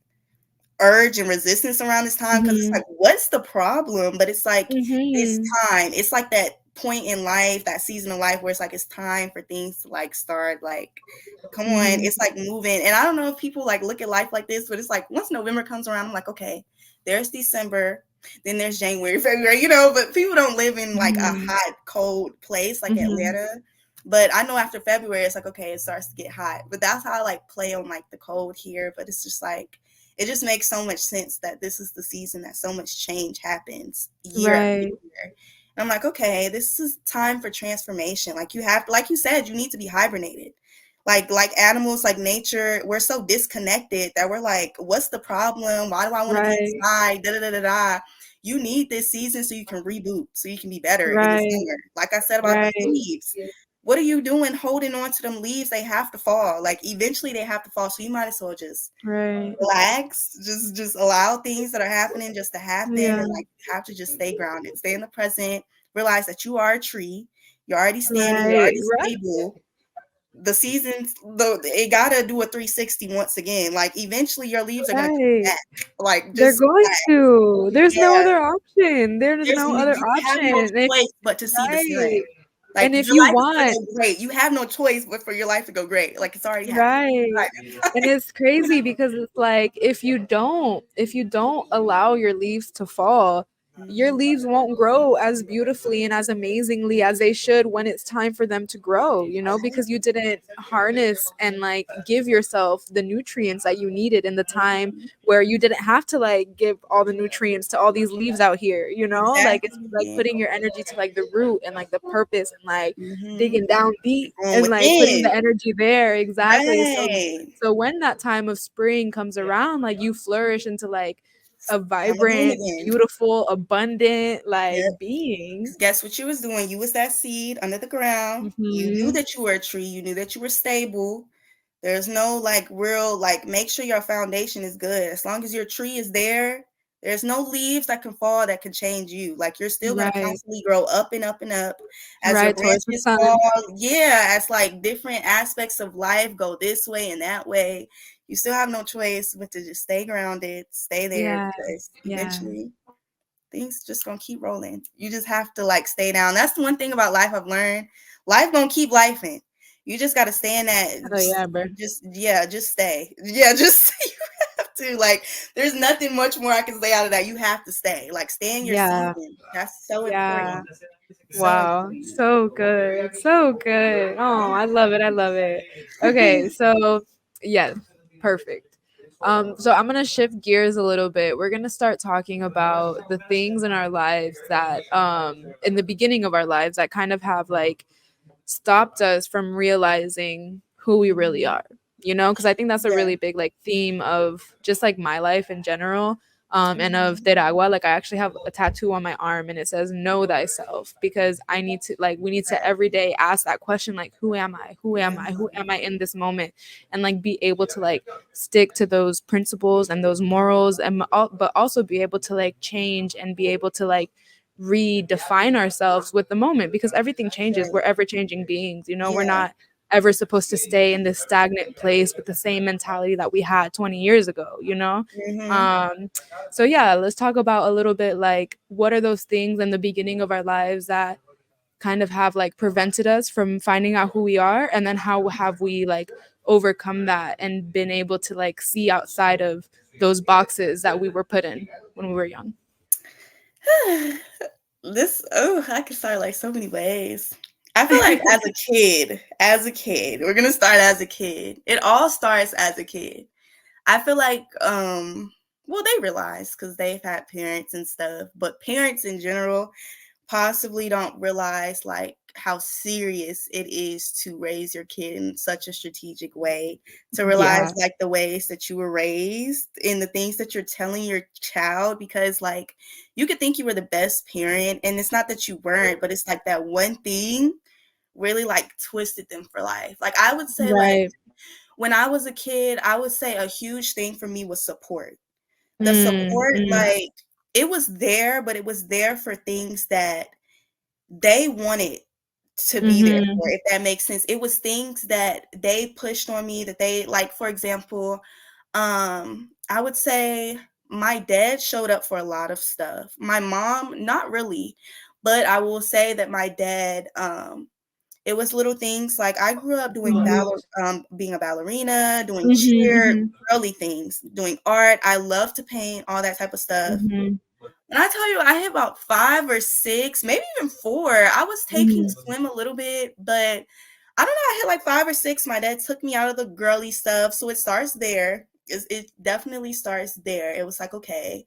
urge and resistance around this time because it's mhm. like, what's the problem? But it's like it's Mhm. time. It's like that point in life, that season of life where it's like it's time for things to like start like come on. Mhm. It's like moving. And I don't know if people like look at life like this, but it's like once November comes around, I'm like, okay, there's December, then there's January, February, but people don't live in like a Mhm. hot, cold place like Mhm. Atlanta. But I know after February, it's like, okay, it starts to get hot. But that's how I like play on like the cold here. But it's just like it just makes so much sense that this is the season that so much change happens year after Right. year. And I'm like, okay, this is time for transformation. Like you have, like you said, you need to be hibernated. Like animals, like nature, we're so disconnected that we're like, what's the problem? Why do I want to be Right. inside? Da da da da da. You need this season so you can reboot, so you can be better in the Right. summer. Like I said about them Right. leaves. What are you doing holding on to them leaves? They have to fall. Like eventually they have to fall. So you might as well just Right. relax, just allow things that are happening just to happen, Yeah. and like you have to just stay grounded, stay in the present, realize that you are a tree, you're already standing, you're Right. already Right. stable. The seasons though it gotta do a 360 once again. Like eventually your leaves are gonna come Right. back. Like They're just going to. There's no yeah, other option. There's no other you have no option. And choice but to see the right. sun. Like And if your you life is gonna want go great. You have no choice but for your life to go great. Like it's already happening. right. And it's crazy because it's like if you don't allow your leaves to fall, your Mhm. leaves won't grow as beautifully and as amazingly as they should when it's time for them to grow, because you didn't harness and like give yourself the nutrients that you needed in the time Mhm. where you didn't have to like give all the nutrients to all these leaves out here. Like it's like Exactly. putting your energy to like the root and like the purpose and like Mhm. digging down deep From and like putting the within. energy there exactly. so Right. so when that time of spring comes around, like you flourish into like a On the moon vibrant, again. beautiful, abundant Yep. like being. 'Cause guess what you was doing? You was that seed under the ground. You knew Hmm. that you were a tree. You knew that you were stable. There's no like real like make sure your foundation is good. As long as your tree is there, There's no leaves that can fall that can change you. Like you're still gonna Right. constantly grow up and up and up as your Right, towards the branches sun. fall. Yeah, as like different aspects of life go this way and that way. You still have no choice but to just stay grounded, stay there Yeah. because Yeah. eventually things just gonna keep rolling. You just have to like stay down. That's the one thing about life I've learned. Life gonna keep lifing. You just gotta stay in that. Oh yeah, bro. Just yeah, just stay. Yeah, just you have to like. There's nothing much more I can say out of that. You have to stay. Like stay in your Yeah. season. That's so Yeah. important. So Wow. important. So good. So good. Oh, I love it. I love it. Okay, so yeah, perfect. So I'm gonna shift gears a little bit. We're gonna start talking about the things in our lives that in the beginning of our lives that kind of have like stopped us from realizing who we really are, you know, because I think that's a Yeah. really big like theme of just like my life in general, and of Mhm. Teragua. Like I actually have a tattoo on my arm and it says know thyself, because I need to like we need to Right. every day ask that question, like who am I, who Who am am I, who I? am I in this moment, and like be able to like stick to those principles and those morals, and but also be able to like change and be able to like redefine ourselves with the moment, because everything changes. We're Right. ever changing beings, you know. We're Yeah. not ever supposed to stay in this stagnant place with the same mentality that we had 20 years ago, you know. Mhm. um so yeah, let's talk about a little bit like what are those things in the beginning of our lives that kind of have like prevented us from finding out who we are, and then how have we like overcome that and been able to like see outside of those boxes that we were put in when we were young. This I could start like so many ways. I feel like as a kid, we're gonna start as a kid. It all starts as a kid. I feel like well they realize because they've had parents and stuff, but parents in general possibly don't realize like how serious it is to raise your kid in such a strategic way, to realize Yeah. like the ways that you were raised and the things that you're telling your child, because like you could think you were the best parent and it's not that you weren't, but it's like that one thing really like twisted them for life. Like I would say like Right. when I was a kid, I would say a huge thing for me was support. The Mm, support, mm, like it was there, but it was there for things that they wanted to be there mhm, for, if that makes sense. It was things that they pushed on me that they like, for example, I would say my dad showed up for a lot of stuff. My mom, not really, but I will say that my dad, it was little things like I grew up doing mhm, being a ballerina, doing mhm, cheer, mhm, girly things, doing art. I love to paint, all that type of stuff. mhm, When I tell you I hit about 5 or 6, maybe even 4, I was taking mhm. swim a little bit, but I don't know, I hit like 5 or 6, my dad took me out of the girly stuff, so it starts there. It definitely starts there. It was like, "Okay,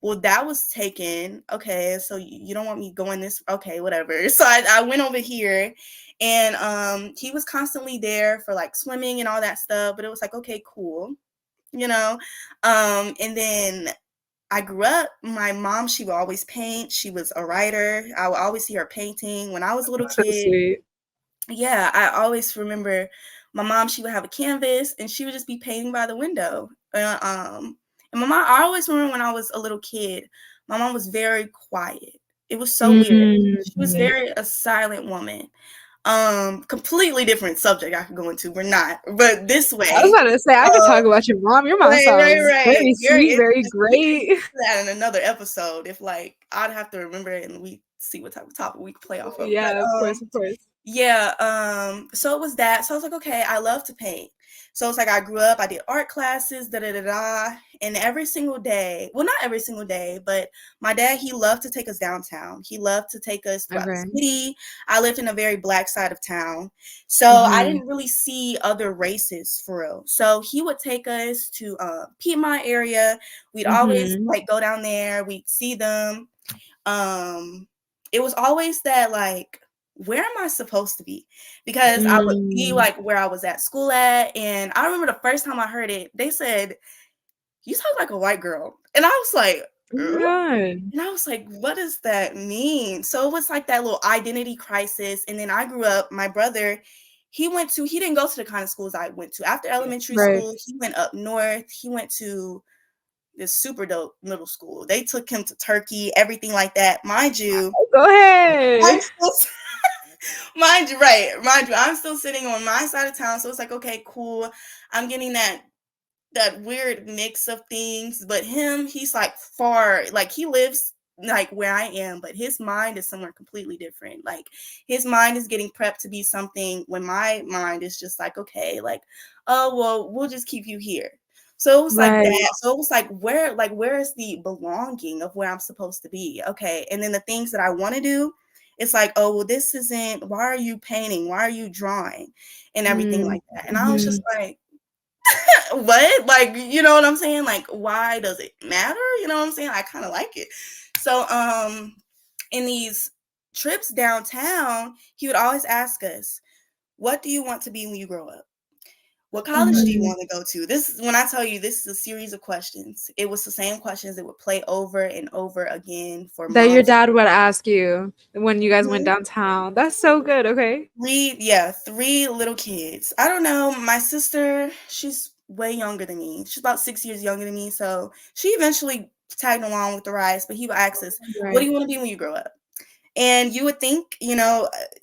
well, that was taken. Okay, so you don't want me going this okay, whatever." So I went over here and he was constantly there for like swimming and all that stuff, but it was like, "Okay, cool." You know? And then I grew up, my mom, she would always paint. She was a writer. I would always see her painting. When I was a little So kid, sweet. yeah, I always remember my mom, she would have a canvas and she would just be painting by the window. And my mom, I always remember when I was a little kid, my mom was very quiet. It was so weird. She was Mm. very a silent woman. Completely different subject I could go into. We're not, but this I was way. about to say I could talk about your mom. Your mom Right, right, sounds right. very Very sweet, very interesting. We could great. do that in another episode if like I'd have to remember it and we see what type of topic we could play off of. But Yeah, of course, of course. yeah, so it was that. So I was like, okay, I love to paint. So it's like I grew up, I did art classes, da da da da. And every single day, well, not every single day, but my dad, he loved to take us downtown. He loved to take us throughout the Okay. city. I lived in a very black side of town. So I Mhm. didn't really see other races for real. So he would take us to Piedmont area. We'd always Mhm. like go down there, we'd see them. um it was always that like, where am I supposed to be? Because I would be Mm. like where I was at school at, and I remember the first time I heard it, they said, "You talk like a white girl," and I was like, Oh my "Er?" god. And I was like, what does that mean? So it was like that little identity crisis. And then I grew up, my brother, he didn't go to the kind of schools I went to. After elementary Right. school, he went up north. He went to this super dope middle school. They took him to Turkey, everything like that. Mind you, Go I'm ahead. still mind you, right? Mind you, I'm still sitting on my side of town, so it's like, okay, cool. I'm getting that weird mix of things, but him, he's like far, like he lives like where I am, but his mind is somewhere completely different. Like his mind is getting prepped to be something when my mind is just like, okay, like, oh well, we'll just keep you here. So it was like Right. that. So it was like where is the belonging of where I'm supposed to be? Okay. And then the things that I want to do, it's like, oh well, this isn't, why are you painting? Why are you drawing? And everything like that. And I was just Mm-hmm. like, what? Like, you know what I'm saying? Like, why does it matter? You know what I'm saying? I kind of like it. So, in these trips downtown, he would always ask us, what do you want to be when you grow up? What college do you Mm-hmm. want to go to? This is when I tell you this is a series of questions. It was the same questions that would play over and over again for That your months. dad would ask you when you guys went downtown. That's so good. Okay. Three little kids. I don't know. My sister, she's way younger than me. She's about 6 years younger than me. So she eventually tagged along with the rise, but he would ask us, what do Right. you want to be when you grow up? And you would think, and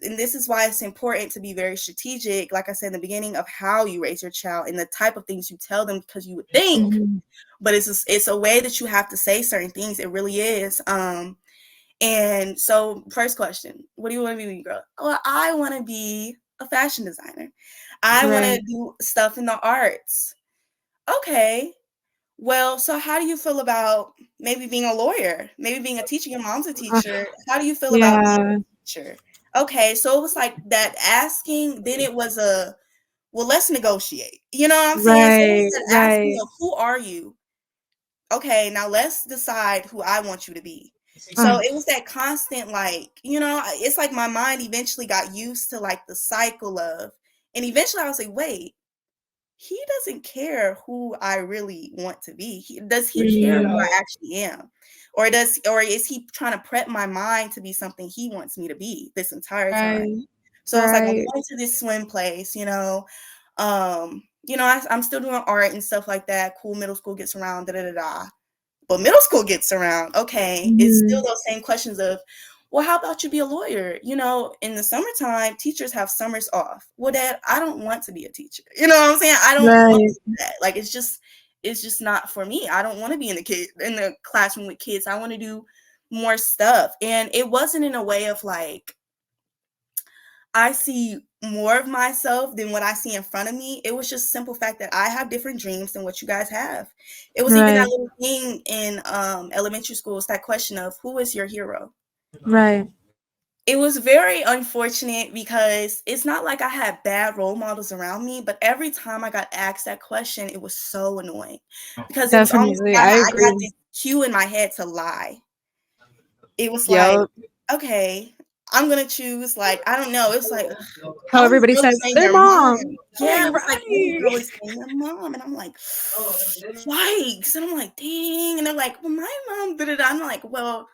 this is why it's important to be very strategic, like I said in the beginning, of how you raise your child and the type of things you tell them, because you would think, Mm-hmm. but it's a way that you have to say certain things. It really is. And so, first question, what do you want to be when you grow up? Well, I want to be a fashion designer. I want Right. to do stuff in the arts. Okay. Well, so how do you feel about maybe being a lawyer? Maybe being a teacher? Your mom's a Uh, teacher. How do you feel about being yeah. a teacher? Okay. So it was like that asking, then it was well, let's negotiate. You know what I'm saying? So it was Right. that asking Right. of, who are you? Okay, now let's decide who I want you to be. So Uh, it was that constant, like, it's like my mind eventually got used to like the cycle of, and eventually I was like, wait, he doesn't care who I really want to be. Does he care who mm, I actually am? Or is he trying to prep my mind to be something he wants me to be this entire time? right. So it's like I'm Right. going to this swim place, I'm still doing art and stuff like that. Cool, middle school gets around, da da da da. But middle school gets around, okay, it's still Mm-hmm. those same questions of, well, how about you be a lawyer? In the summertime, teachers have summers off. Well, Dad, I don't want to be a teacher. You know what I'm saying? I don't want Right. to do that. Like, it's just not for me. I don't want to be in the classroom with kids. I want to do more stuff. And it wasn't in a way of like, I see more of myself than what I see in front of me. It was just simple fact that I have different dreams than what you guys have. It was even that Right. little thing in elementary school. It's that question of, who is your hero? Right. It was very unfortunate because it's not like I had bad role models around me, but every time I got asked that question, it was so annoying because it was almost Definitely. like I I got agree. this cue in my head to lie. It was like, Yep. okay, I'm gonna choose, like, I don't know. It was like, How all these everybody girls says are saying their their mom. mom. Yeah, Right. it was like every Right. girl is saying their mom, and I'm like, yikes! And I'm like, dang. And they're like, well, my mom did it. I'm like, well,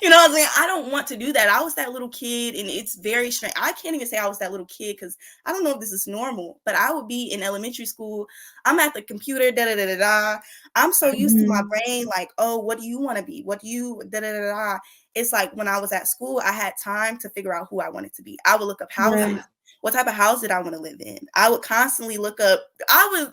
you know what I'm saying? I don't want to do that. I was that little kid, and it's very strange. I can't even say I was that little kid because I don't know if this is normal, but I would be in elementary school. I'm at the computer, da da da da da. I'm so used to my Mhm. brain, like, oh, what do you want to be? What do you da da da da? It's like when I was at school, I had time to figure out who I wanted to be. I would look up Right. houses. What type of house did I want to live in? I would constantly look up. I don't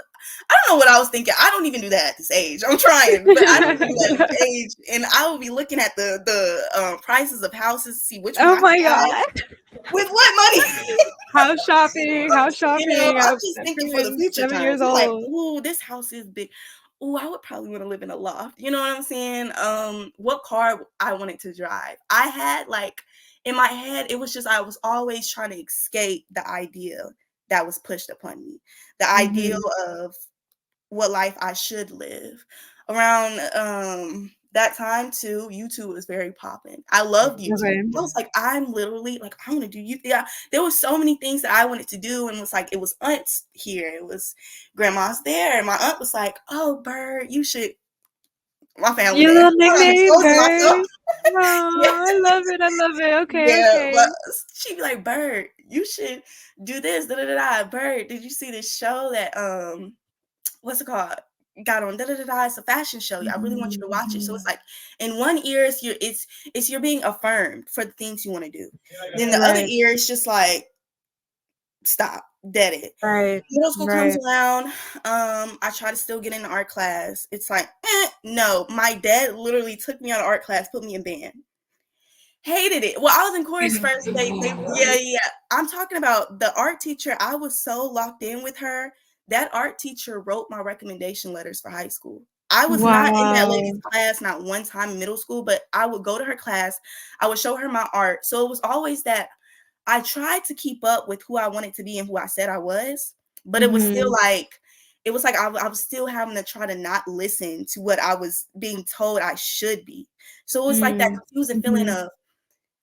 know what I was thinking. I don't even do that at this age. I'm trying, but I don't do that at this age. And I will be looking at the prices of houses to see which one Oh I can my buy god. with what money. House shopping. House shopping. I'm I'm just thinking for the freaking future 7 years times. I'm like, old. ooh, this house is big. Ooh, I would probably want to live in a loft. You know what I'm saying? What car I wanted to drive. I had like in my head, it was just I was always trying to escape the idea that was pushed upon me. The ideal Mhm. of what life I should live. Around that time too, YouTube was very popping. I loved YouTube. Okay. I was like, I'm literally like, I want to do YouTube. Yeah, there was so many things that I wanted to do, and was like, it was aunts here, it was grandma's there, and my aunt was like, "Oh, Bird, you should." My family Your there. little I'm nickname, exposing myself. Bird. Oh, I love it. I love it. Okay, Yeah, but okay. she'd be like, "Bird, you should do this." Da da da da. Bird, did you see this show that what's it called? got on da da da da. It's a fashion show. I really want you to watch it. So it's Mhm. like in one ear, it's you're being affirmed for the things you want to do. Then the other Right. ear is just like stop, dead it. Right. Middle school comes Right. around. I try to still get into art class. It's like, no. My dad literally took me out of art class, put me in band. Hated it. Well, I was in chorus first. Yeah. I'm talking about the art teacher. I was so locked in with her. That art teacher wrote my recommendation letters for high school. I was not in that lady's Wow. class, not one time in middle school, but I would go to her class. I would show her my art. So it was always that I tried to keep up with who I wanted to be and who I said I was, but it was still Mhm. like, it was like I was still having to try to not listen to what I was being told I should be. So it was like that Mm. confusing feeling Mhm. of,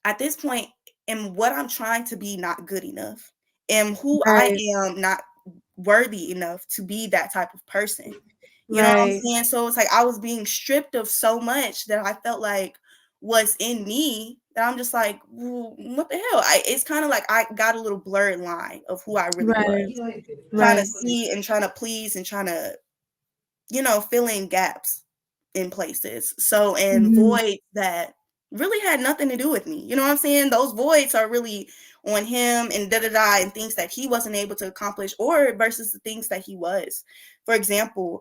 at this point, am what I'm trying to be not good enough? Am who I Right. am not worthy enough to be that type of person? You know what I'm Right. saying? So it's like I was being stripped of so much that I felt like was in me that I'm just like, well, what the hell? It's kind of like I got a little blurred line of who I really Right. was, trying to Right. see and trying to please and trying to, fill in gaps in places. So, and Mhm. voids that really had nothing to do with me. You know what I'm saying? Those voids are really on him and da da da and things that he wasn't able to accomplish or versus the things that he was. For example,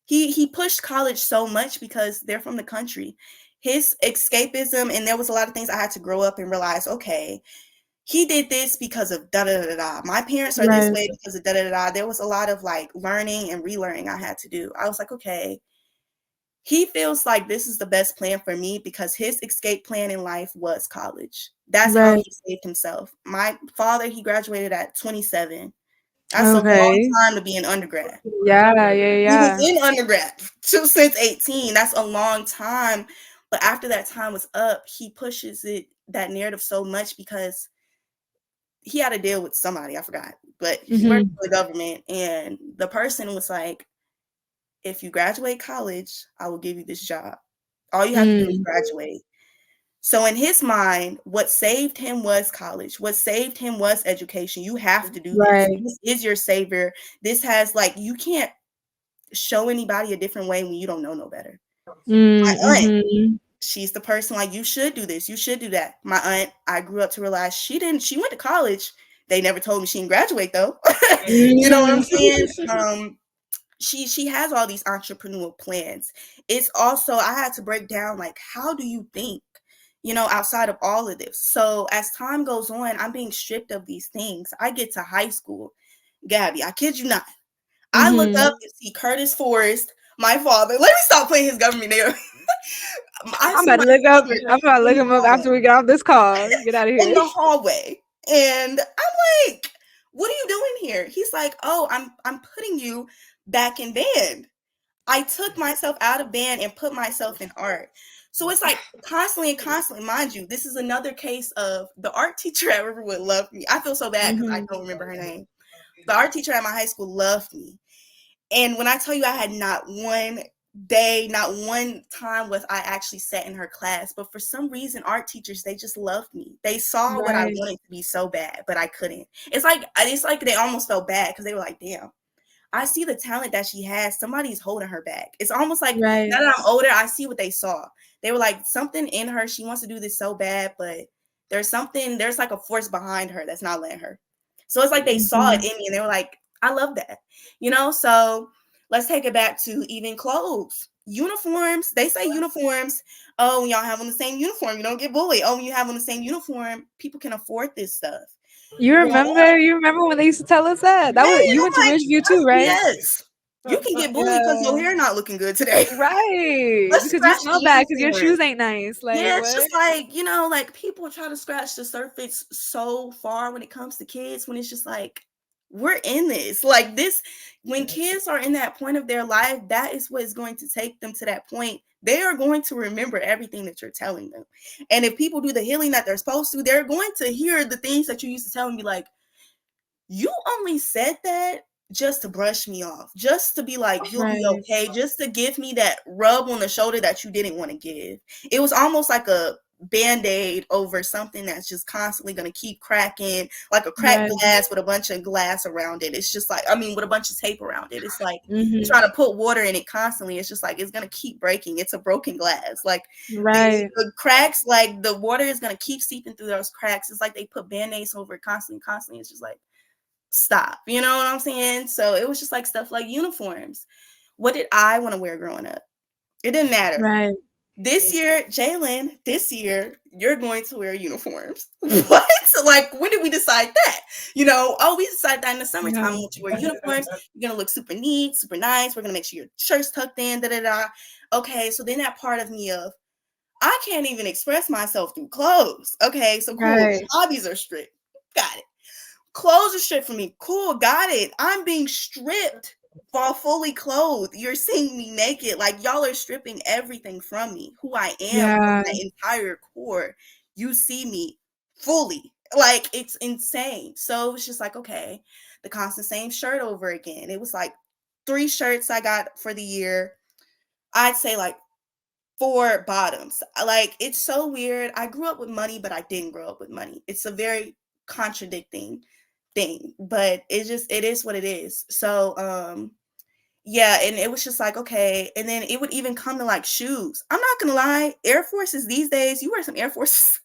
he pushed college so much because they're from the country. His escapism, and there was a lot of things I had to grow up and realize, okay, he did this because of da da da da. My parents are this Right. way because of da da da da. There was a lot of like learning and relearning I had to do. I was like, okay, he feels like this is the best plan for me because his escape plan in life was college. That's how Right. he saved himself. My father, he graduated at 27. That's a long Okay. time to be an undergrad. Yeah, yeah, He was yeah. in undergrad since 18. That's a long time. But after that time was up, he pushes that narrative so much because he had to deal with somebody, I forgot. But he worked Mhm. for the government and the person was like, if you graduate college, I will give you this job. All you have to do is Mm. graduate. So in his mind, what saved him was college. What saved him was education. You have to do this. Right. This is your savior. This has like you can't show anybody a different way when you don't know no better. Mm. My aunt, Mhm. she's the person like you should do this. You should do that. My aunt, I grew up to realize she didn't. She went to college. They never told me she didn't graduate though. You know what I'm Mm. saying? She has all these entrepreneurial plans. It's also I had to break down like how do you think, outside of all of this. So as time goes on, I'm being stripped of these things. I get to high school, Gabby, I kid you not. I look Mhm. up and see Curtis Forrest, my father. Let me stop playing his government name. I I'm see about my to look up. father I'm about to in look the him up after hallway. we get off this call. Get out of In here. the hallway. And I'm like, what are you doing here? He's like, oh, I'm putting you back in band. I took myself out of band and put myself in art. So it's like constantly and constantly, mind you, this is another case of the art teacher at Riverwood loved me. I feel so bad because I Mhm. don't remember her name. The art teacher at my high school loved me. And when I tell you I had not one day, not one time was I actually sat in her class, but for some reason, art teachers, they just loved me. They saw what I Right. wanted to be so bad, but I couldn't. It's like they almost felt bad because they were like, damn, I see the talent that she has. Somebody's holding her back. It's almost like Right. now that I'm older, I see what they saw. They were like, something in her, she wants to do this so bad, but there's like a force behind her that's not letting her. So it's like they saw it Mhm. in me and they were like, I love that. So let's take it back to even clothes. Uniforms, they say uniforms. Oh, when y'all have on the same uniform, you don't get bullied. Oh, when you have on the same uniform, people can afford this stuff. You Growing remember? up, You remember when they used to tell us that? That was right? And you went to I'm like, Ridgeview too, that's right? BS. You can get bullied because your Yeah. hair not looking good today. Right. Let's Because you scratch smell the bad because your uniform. shoes ain't nice. Like Yeah, it's what? just like, like people try to scratch the surface so far when it comes to kids, when it's just like, we're in this. Like this, when kids are in that point of their life, that is what is going to take them to that point. They are going to remember everything that you're telling them. And if people do the healing that they're supposed to, they're going to hear the things that you used to tell and be like, you only said that just to brush me off, just to be like, you'll be Right. okay, just to give me that rub on the shoulder that you didn't want to give. It was almost like a band-aid over something that's just constantly going to keep cracking, like a cracked Right. glass with a bunch of glass around it. It's just like, I mean, with a bunch of tape around it. It's like you're Mhm. trying to put water in it constantly. It's just like it's going to keep breaking. It's a broken glass. Like Right. the cracks, like the water is going to keep seeping through those cracks. It's like they put band-aids over it constantly, constantly. It's just like, stop. You know what I'm saying? So it was just like stuff like uniforms. What did I want to wear growing up? It didn't matter. Right. This year, Jalen, this year, you're going to wear uniforms. What? Like, when did we decide that? Oh, we decided that in the summertime. Yeah. Once you wear uniforms, you're going to look super neat, super nice. We're going to make sure your shirt's tucked in, da da da. Okay, so then that part of me of, I can't even express myself through clothes. Okay, so cool. Right. Hobbies are strict. Got it. Clothes are stripped from me. Cool, got it. I'm being stripped while fully clothed. You're seeing me naked. Like, y'all are stripping everything from me. Who I am from Yeah. my entire core. You see me fully. Like, it's insane. So it was just like, okay, the constant same shirt over again. It was like 3 shirts I got for the year. I'd say like 4 bottoms. Like, it's so weird. I grew up with money, but I didn't grow up with money. It's a very contradicting thing, but it is what it is. So yeah, and it was just like, okay, and then it would even come to like shoes. I'm not gonna lie, Air Forces these days, you wear some Air Forces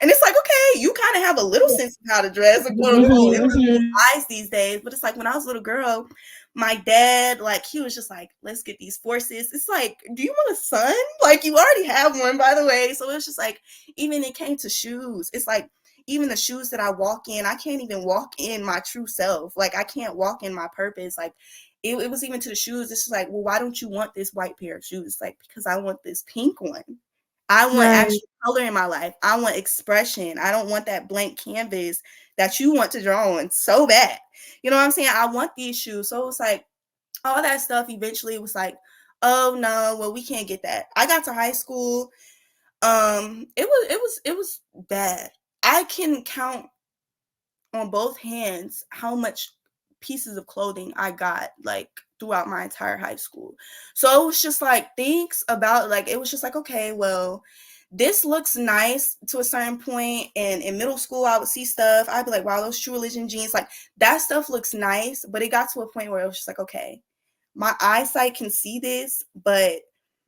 and it's like, okay, you kind of have a little sense of how to dress, quote unquote, in people's Mhm. eyes these days. But it's like when I was a little girl, my dad, like, he was just like, let's get these forces. It's like, do you want a son? Like, you already have one, by the way. So it's just like, even it came to shoes. It's like, even the shoes that I walk in, I can't even walk in my true self. Like, I can't walk in my purpose. Like, it was even to the shoes. It's just like, well, why don't you want this white pair of shoes? Like, because I want this pink one. I want Right. actual color in my life. I want expression. I don't want that blank canvas that you want to draw on so bad. You know what I'm saying? I want these shoes. So it was like all that stuff eventually was like, oh no, well, we can't get that. I got to high school. It was bad. I can count on both hands how much pieces of clothing I got like throughout my entire high school. So it was just like things about like it was just like, okay, well, this looks nice to a certain point. And in middle school, I would see stuff. I'd be like, wow, those True Religion jeans, like that stuff looks nice. But it got to a point where it was just like, okay, my eyesight can see this, but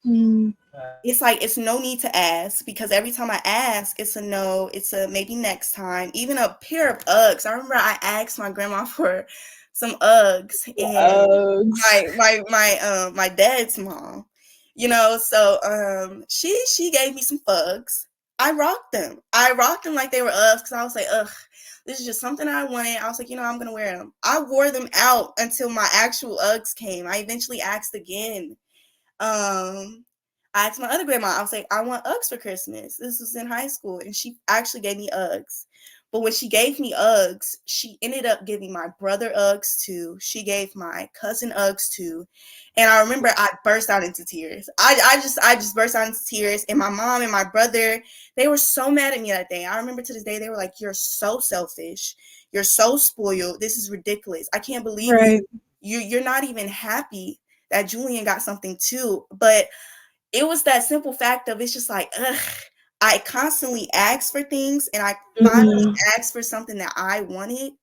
Mm. it's like it's no need to ask because every time I ask, it's a no, it's a maybe next time. Even a pair of Uggs. I remember I asked my grandma for some Uggs and Uggs. my dad's mom, so she gave me some Fugs. I rocked them. I rocked them like they were Uggs because I was like, ugh, this is just something I wanted. I was like, I'm gonna wear them. I wore them out until my actual Uggs came. I eventually asked again. um, I asked my other grandma, I was like, I want Uggs for Christmas. This was in high school, and she actually gave me Uggs. But when she gave me Uggs, she ended up giving my brother Uggs too. She gave my cousin Uggs too. And I remember I burst out into tears. I just burst out into tears. And my mom and my brother, they were so mad at me that day. I remember to this day, they were like, you're so selfish. You're so spoiled. This is ridiculous. I can't believe Right. you're not even happy that Julian got something too. But it was that simple fact of it's just like, ugh, I constantly asked for things and I finally Mhm. asked for something that I wanted.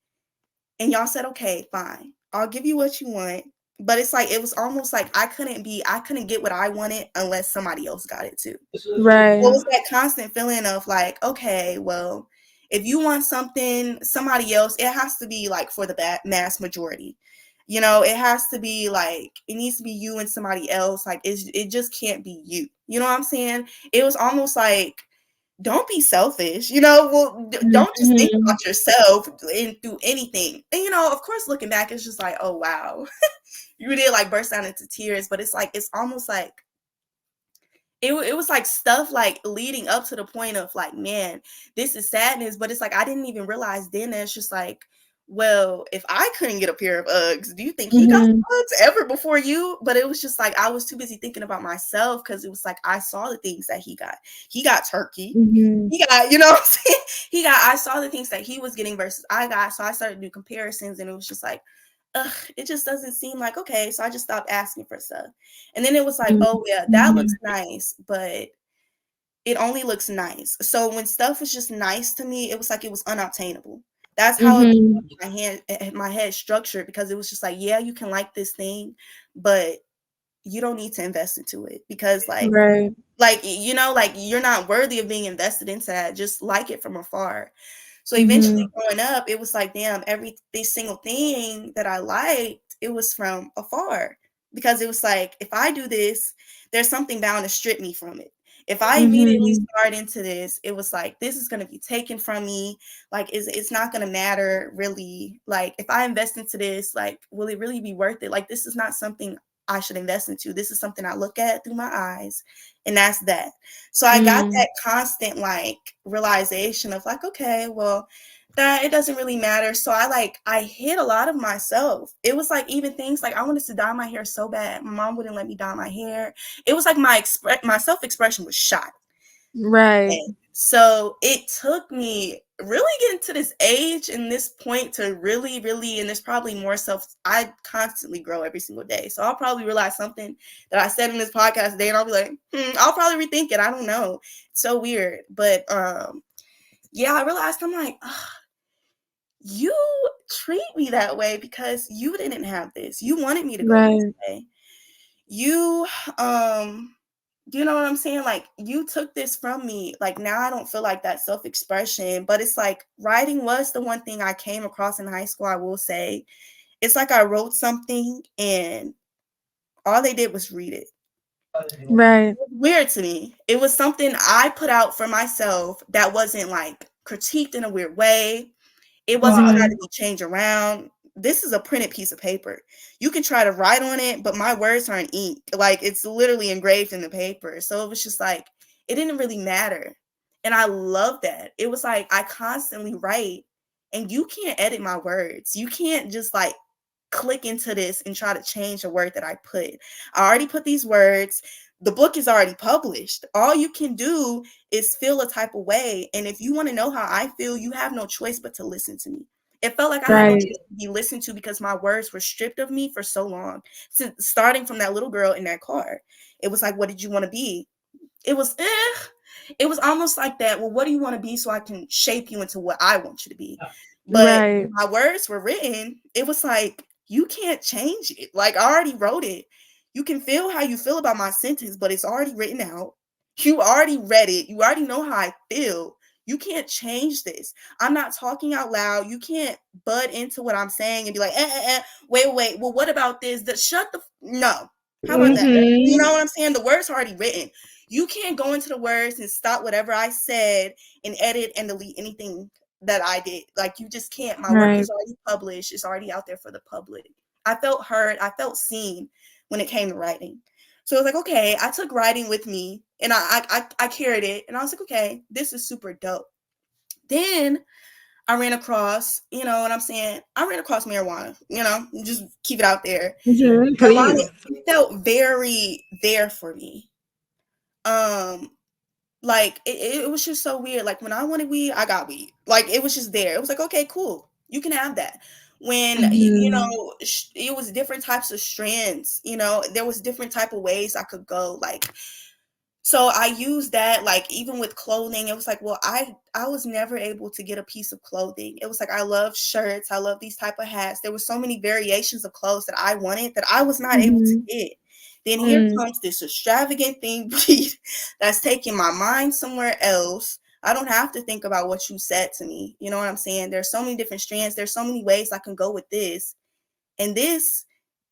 And y'all said, okay, fine. I'll give you what you want. But it's like, it was almost like I couldn't get what I wanted unless somebody else got it too. What Right. was that constant feeling of like, okay, well, if you want something, somebody else, it has to be like for the mass majority. It has to be like, it needs to be you and somebody else. Like, it just can't be you. You know what I'm saying? It was almost like, don't be selfish, well, don't just think Mhm. about yourself and do anything. And, of course, looking back, it's just like, oh, wow, you did like burst out into tears. But it's like, it's almost like, it was like stuff like leading up to the point of like, man, this is sadness. But it's like I didn't even realize then that it's just like, well, if I couldn't get a pair of Uggs, do you think he got Mhm. Uggs ever before you? But it was just like I was too busy thinking about myself because it was like I saw the things that he got. He got turkey. Mhm. He got, you know what I'm saying? I saw the things that he was getting versus I got. So I started to do comparisons and it was just like, ugh, it just doesn't seem like okay. So I just stopped asking for stuff. And then it was like, oh yeah, that looks Mhm. nice, but it only looks nice. So when stuff was just nice to me, it was like it was unobtainable. That's how it Mhm. was my head structured, because it was just like, yeah, you can like this thing, but you don't need to invest into it, because Right. like you're not worthy of being invested into that. Just like it from afar. So eventually Mhm. growing up, it was like, damn, every single thing that I liked, it was from afar. Because it was like, if I do this, there's something bound to strip me from it. If I immediately Mhm. start into this, it was like, this is going to be taken from me. Like, it's not going to matter really. Like, if I invest into this, like, will it really be worth it? Like, this is not something I should invest into. This is something I look at through my eyes, and that's that. So I got Mm. that constant like realization of like, okay, well, that it doesn't really matter. So I hid a lot of myself. It was like even things like I wanted to dye my hair so bad. My mom wouldn't let me dye my hair. It was like my self-expression was shot. Right. And so it took me really getting to this age and this point to really, really, and there's probably more self. I constantly grow every single day. So I'll probably realize something that I said in this podcast today, and I'll be like, I'll probably rethink it. I don't know. It's so weird. But yeah, I realized I'm like, ugh, you treat me that way because you didn't have this. You wanted me to go this Right. way. You um you know what I'm saying? Like, you took this from me. Like, now I don't feel like that self-expression. But it's like writing was the one thing I came across in high school, I will say. It's like I wrote something and all they did was read it. Right. It was weird to me. It was something I put out for myself that wasn't like critiqued in a weird way. It wasn't trying Mhm. to be changed around. This is a printed piece of paper. You can try to write on it, but my words are in ink. Like, it's literally engraved in the paper. So it was just like, it didn't really matter. And I love that. It was like I constantly write, and you can't edit my words. You can't just like click into this and try to change a word that I put. I already put these words. The book is already published. All you can do is feel a type of way. And if you want to know how I feel, you have no choice but to listen to me. It felt like I had no Right. choice to be listened to because my words were stripped of me for so long. Since starting from that little girl in that car, it was like, what did you want to be? It was it was almost like that. Well, what do you want to be so I can shape you into what I want you to be? But Right. when my words were written, it was like, you can't change it. Like, I already wrote it. You can feel how you feel about my sentence, but it's already written out. You already read it. You already know how I feel. You can't change this. I'm not talking out loud. You can't butt into what I'm saying and be like, wait. Well, what about this? Shut the no. How about that? You Mhm. know what I'm saying? The words are already written. You can't go into the words and stop whatever I said and edit and delete anything that I did. Like, you just can't. My work Right. is already published. It's already out there for the public. I felt heard. I felt seen when it came to writing. So I was like, okay, I took writing with me and I carried it. And I was like, okay, this is super dope. Then I ran across, you know what I'm saying? I ran across marijuana, just keep it out there. Mhm. Marijuana, Please. it felt very there for me. Um, like it was just so weird. Like, when I wanted weed, I got weed. Like, it was just there. It was like, okay, cool, you can have that. When Mhm. it was different types of strands. There was different type of ways I could go. Like, so I used that, like, even with clothing. It was like, well, I was never able to get a piece of clothing. It was like, I love shirts, I love these type of hats. There were so many variations of clothes that I wanted that I was not able to Mhm. get. Then here Mm. comes this extravagant thing that's taking my mind somewhere else. I don't have to think about what you said to me. You know what I'm saying? There's so many different strands. There's so many ways I can go with this. And this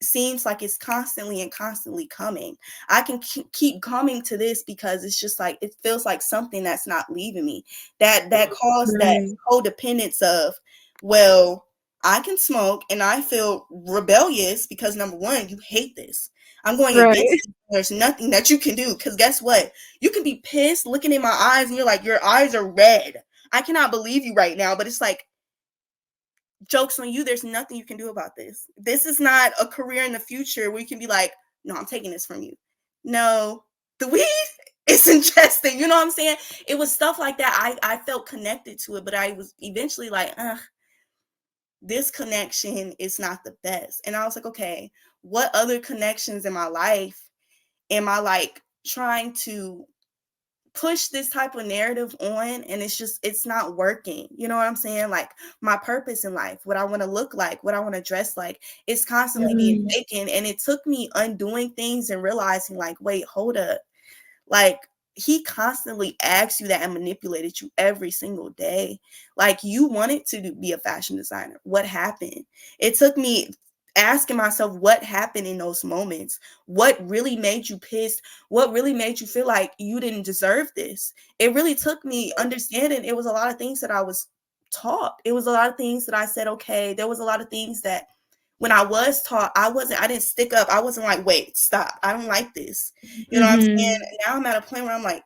seems like it's constantly and constantly coming. I can keep coming to this because it's just like, it feels like something that's not leaving me. That caused that Right. codependence of, well, I can smoke and I feel rebellious because, number one, you hate this. I'm going Right. against it. There's nothing that you can do, because guess what? You can be pissed looking in my eyes and you're like, your eyes are red. I cannot believe you right now. But it's like, joke's on you, there's nothing you can do about this. This is not a career in the future where you can be like, no, I'm taking this from you. No, the weed is interesting. You know what I'm saying? It was stuff like that. I felt connected to it, but I was eventually like, this connection is not the best. And I was like, okay, what other connections in my life am I like trying to push this type of narrative on, and it's not working. You know what I'm saying? Like, my purpose in life, what I want to look like, what I want to dress like, it's constantly being Mhm. taken. And it took me undoing things and realizing, like, wait, hold up. Like, he constantly asks you that and manipulated you every single day. Like, you wanted to be a fashion designer. What happened? It took me asking myself what happened in those moments. What really made you pissed? What really made you feel like you didn't deserve this? It really took me understanding it was a lot of things that I was taught. It was a lot of things that I said, okay. There was a lot of things that when I was taught, I didn't stick up. I wasn't like, wait, stop. I don't like this. You know what I'm saying? Mhm. Now I'm at a point where I'm like,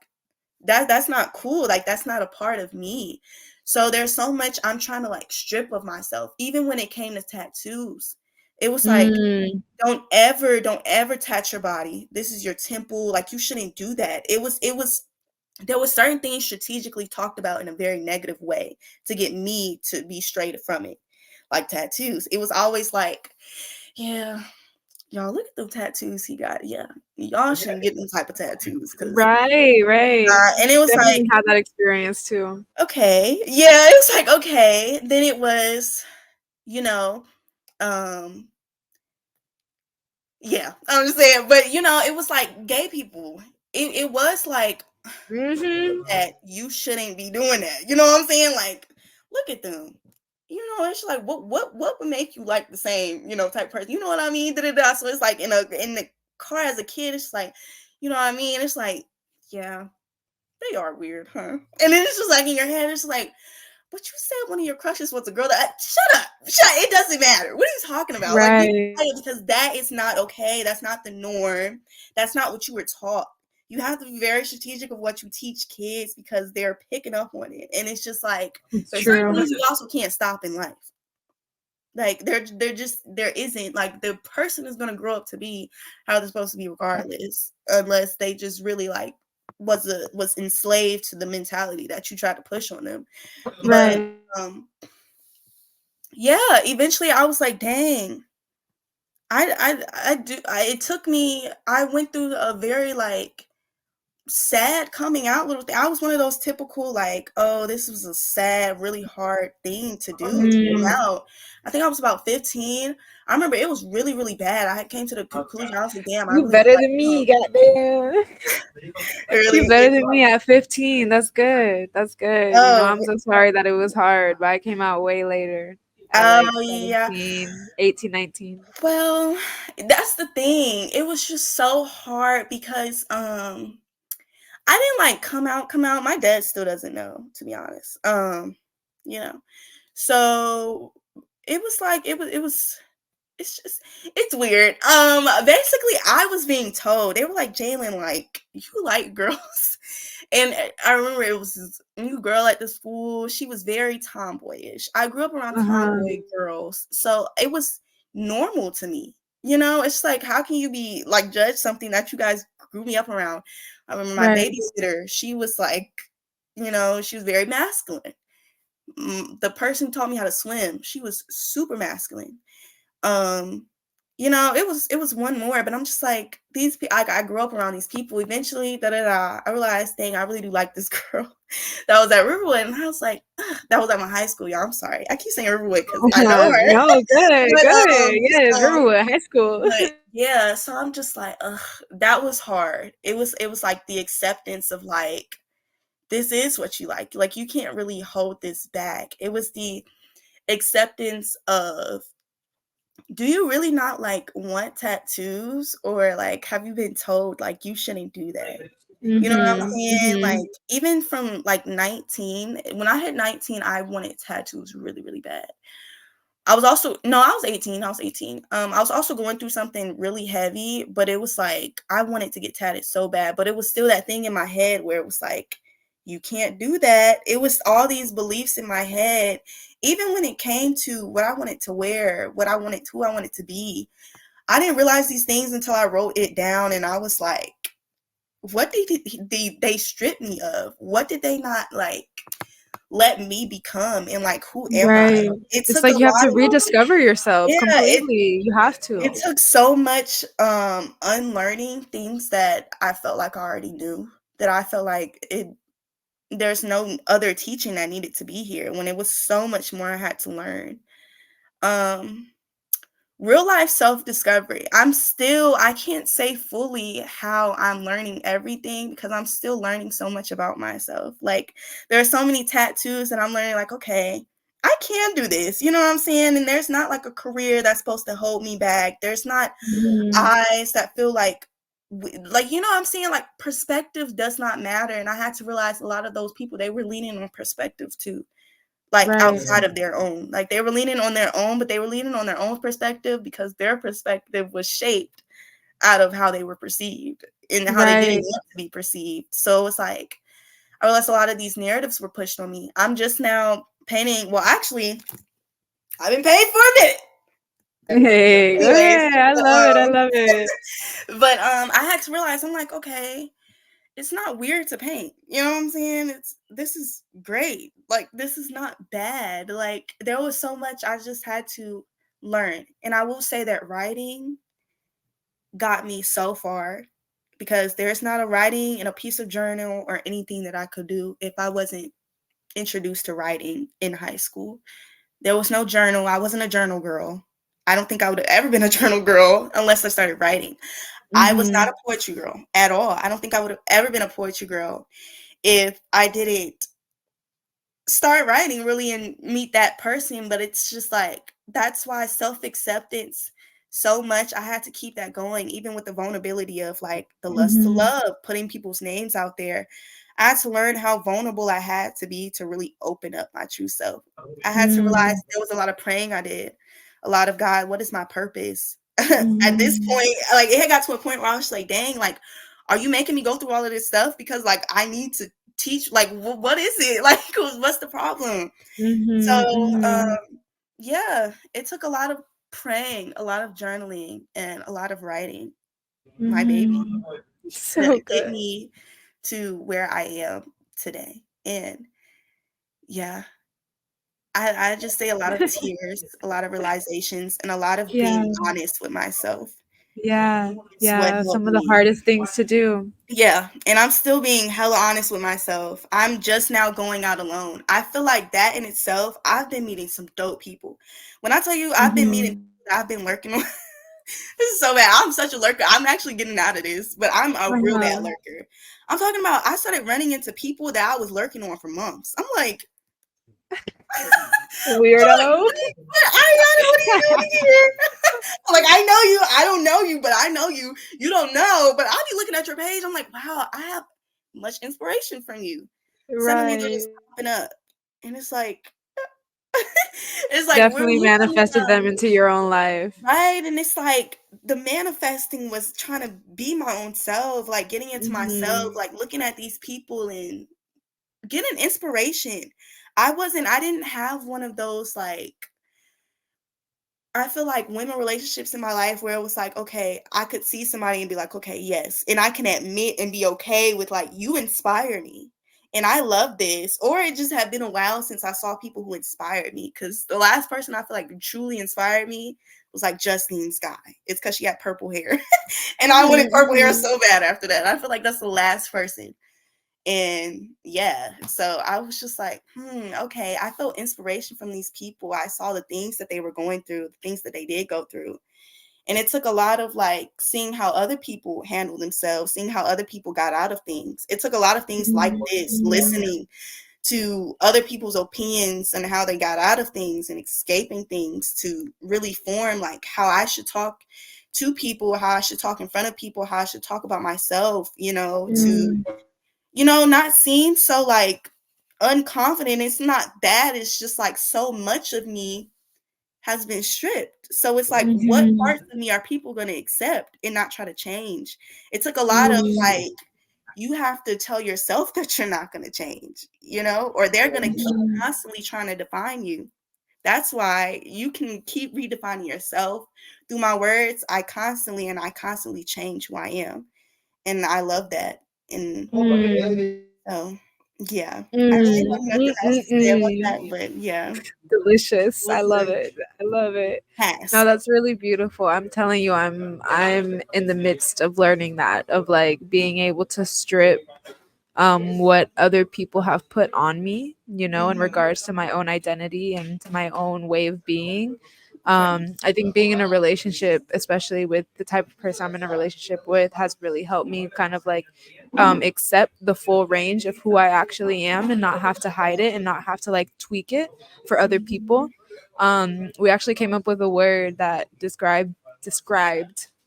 that's not cool. Like, that's not a part of me. So there's so much I'm trying to like strip of myself. Even when it came to tattoos, it was like, Mm. don't ever touch your body. This is your temple. Like, you shouldn't do that. It was there was certain things strategically talked about in a very negative way to get me to be straight from it. Like tattoos. It was always like, yeah, y'all look at the tattoos he got. Yeah, y'all shouldn't get them type of tattoos because, Right, right. and it was like, Definitely had that experience too. okay, yeah, it was like, okay. Then it was, you know, um, yeah, I'm just saying, but it was like gay people. It was like Mhm. that you shouldn't be doing that. You know what I'm saying? Like, look at them. It's like what would make you like the same, type person. You know what I mean? Da-da-da. So it's like in the car as a kid, it's like, you know what I mean? It's like, yeah, they are weird, huh? And then it's just like in your head, it's like, but you said one of your crushes was a girl that shut up. It doesn't matter. What are you talking about? Like, be Right. quiet, because that is not okay. That's not the norm. That's not what you were taught. You have to be very strategic of what you teach kids because they're picking up on it. And it's just like It's there's certain true. things you also can't stop in life. Like, there isn't, like, the person is gonna grow up to be how they're supposed to be regardless, unless they just really like was enslaved to the mentality that you tried to push on them. But Right. um yeah, eventually I was like, dang, it took me, I went through a very like sad coming out little thing. I was one of those typical like, oh, this was a sad, really hard thing to do to come Mm. out. I think I was about 15. I remember it was really, really bad. I came to the conclusion. I was like, damn, I You really feel better like than me, goddamn. it really You better than me at 15. That's good. That's good. oh I'm so sorry that it was hard, but I came out way later at like yeah. 17, 18, 19. Well, that's the thing. It was just so hard because I didn't like come out. My dad still doesn't know, to be honest. You know. So it was like it's just it's weird. Basically I was being told, they were like, Jalen, like, you like girls. And I remember it was this new girl at the school. She was very tomboyish. I grew up around Uh-huh. tomboy girls. So it was normal to me. It's like, how can you be like judge something that you guys grew me up around? I remember my Right. babysitter, she was like, she was very masculine. The person who taught me how to swim, she was super masculine. Um, it was one more, but I'm just like, these people, I grew up around these people. Eventually, I realized, dang, I really do like this girl that was at Riverwood. And I was like, ugh, that was at my high school, y'all. I'm sorry. I keep saying Riverwood because I know her. No, good, but good. um Yes, um Riverwood High School. but yeah, so I'm just like, ugh, that was hard. It was like the acceptance of like, this is what you like. Like, you can't really hold this back. It was the acceptance of, do you really not like want tattoos, or like have you been told like you shouldn't do that? You know what I'm Mhm. saying? Mhm. Like, even from like 19, when I hit 19, I wanted tattoos really, really bad. I was also no, I was 18. I was 18. I was also going through something really heavy, but it was like I wanted to get tatted so bad, but it was still that thing in my head where it was like, you can't do that. It was all these beliefs in my head. Even when it came to what I wanted to wear, who I wanted to be, I didn't realize these things until I wrote it down, and I was like, what did they strip me of? What did they not like let me become? And like, who am I? Right. It It's took a like you have lot to of rediscover yourself yeah, completely. You have it to. took so much unlearning things that I felt like I already knew that I felt like there's no other teaching that needed to be here when it was so much more I had to learn. Um, Real life self discovery. I can't say fully how I'm learning everything because I'm still learning so much about myself. Like, there are so many tattoos that I'm learning, like, okay, I can do this. You know what I'm saying? And there's not like a career that's supposed to hold me back. There's not Mhm. eyes that feel like, you know what I'm saying? Like, perspective does not matter. And I had to realize a lot of those people, they were leaning on perspective too, like Right. outside of their own. Like, they were leaning on their own, but they were leaning on their own perspective because their perspective was shaped out of how they were perceived and how they didn't Right. want to be perceived. So it's like I realized a lot of these narratives were pushed on me. I'm just now painting. Well, actually, I've been paid for a minute. Hey, go Anyways, ahead. I love it. I um, love it. but I had to realize I'm like, okay, it's not weird to paint. You know what I'm saying? This is great. Like, this is not bad. Like, there was so much I just had to learn. And I will say that writing got me so far because there's not a writing in a piece of journal or anything that I could do if I wasn't introduced to writing in high school. There was no journal. I wasn't a journal girl. I don't think I would have ever been a journal girl unless I started writing. I was not Mhm. a poetry girl at all. I don't think I would have ever been a poetry girl if I didn't start writing really and meet that person. But it's just like, that's why self-acceptance so much, I had to keep that going, even with the vulnerability of like the lust to Mhm. love, putting people's names out there. I had to learn how vulnerable I had to be to really open up my true self. I had to realize Mhm. there was a lot of praying I did, a lot of, God, what is my purpose? At this Mhm. point, like, it had got to a point where I was like, dang, like, are you making me go through all of this stuff because like I need to teach, like, what is it? Like, what's the problem? So, Mhm. Mhm. yeah, it took a lot of praying, a lot of journaling, and a lot of writing, my baby, Mhm. to So get good. me to where I am today. And yeah, I just say a lot of tears, a lot of realizations, and a lot of Yeah. being honest with myself. Yeah. It's what Yeah. helped Some of the me. hardest things to do. Yeah, and I'm still being hella honest with myself. I'm just now going out alone. I feel like that in itself, I've been meeting some dope people. When I tell you I've been meeting, Mhm. I've been lurking with, this is so bad. I'm such a lurker. I'm actually getting out of this, but I'm a real bad Uh-huh. lurker. I'm talking about I started running into people that I was lurking on for months. I'm like, I'm like, Weirdo. what? Ariana, what are you doing here? Like, I know you. I don't know you, but I know you. You don't know, but I'll be looking at your page. I'm like, wow, I have much inspiration from you. Suddenly they're just Right. popping up. And it's like, it's like, where are Definitely you coming manifested them from? into your own life. Right? And it's like the manifesting was trying to be my own self, like getting into myself, Mhm. like looking at these people and getting inspiration. I didn't have one of those, like, I feel like women relationships in my life where it was like, okay, I could see somebody and be like, okay, yes. And I can admit and be okay with like, you inspire me. And I love this. Or it just had been a while since I saw people who inspired me. Cause the last person I feel like truly inspired me was like Justine Sky. It's because she had purple hair. And I wanted Mhm. purple hair Mhm. so bad after that. I feel like that's the last person. And yeah, so I was just like, okay, I felt inspiration from these people. I saw the things that they were going through, the things that they did go through. And it took a lot of like seeing how other people handle themselves, seeing how other people got out of things. It took a lot of things like Mhm. this, Mhm. listening to other people's opinions and how they got out of things and escaping things to really form like how I should talk to people, how I should talk in front of people, how I should talk about myself, to Mhm. not seem so like unconfident. It's not that, it's just like so much of me has been stripped. So it's like, what Mhm. parts of me are people going to accept and not try to change? It took a lot of Mhm. like, you have to tell yourself that you're not going to change, or they're going to keep Mhm. constantly trying to define you. That's why you can keep redefining yourself through my words. I constantly change who I am. And I love that. And Mm. so, yeah, I really Mm. have nothing Mm. else Mm. to say about Mm. that, but yeah, Delicious. I was love a it. I love it. No, task. that's really beautiful. I'm telling you, I'm in the midst of learning that, of like being able to strip what other people have put on me, you know, in Mhm. regards to my own identity and my own way of being. Right. I think being in a relationship, especially with the type of person I'm in a relationship with, has really helped me kind of like accept the full range of who I actually am and not have to hide it and not have to like tweak it for other people. Mhm. We actually came up with a word that described,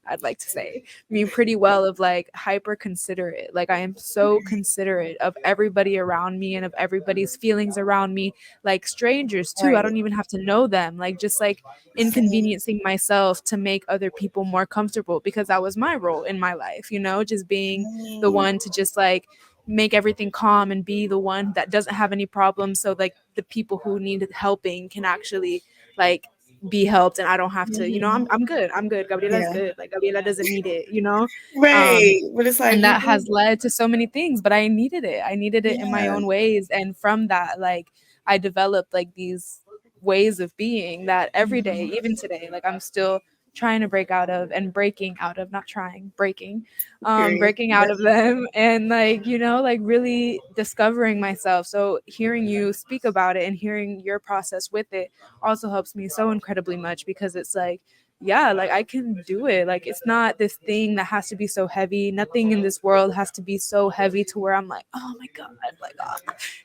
I'd like to say, me pretty well, of like hyper considerate. Like I am so considerate of everybody around me and of everybody's feelings around me, like strangers too. I Right. don't even have to know them. Like just like Same. inconveniencing myself to make other people more comfortable, because that was my role in my life, you know, just being the Same. one to just like make everything calm and be the one that doesn't have any problems, so like the people who need helping can actually like be helped, and I don't have to, you know, Mhm. I'm good, Gabriela's Yeah. good, like Gabriela doesn't need it, you know. um Right. But it's like and you that do. has led to so many things, but I needed it in my Yeah. own ways, and from that, like I developed like these ways of being that every day, Mhm. even today, like I'm still trying to break out of, and breaking out of, not trying, breaking, Period. breaking out of them, and like, you know, like really discovering myself. So hearing you speak about it and hearing your process with it also helps me so incredibly much, because it's like, yeah, like I can do it. Like it's not this thing that has to be so heavy. Nothing in this world has to be so heavy to where I'm like, oh my god, like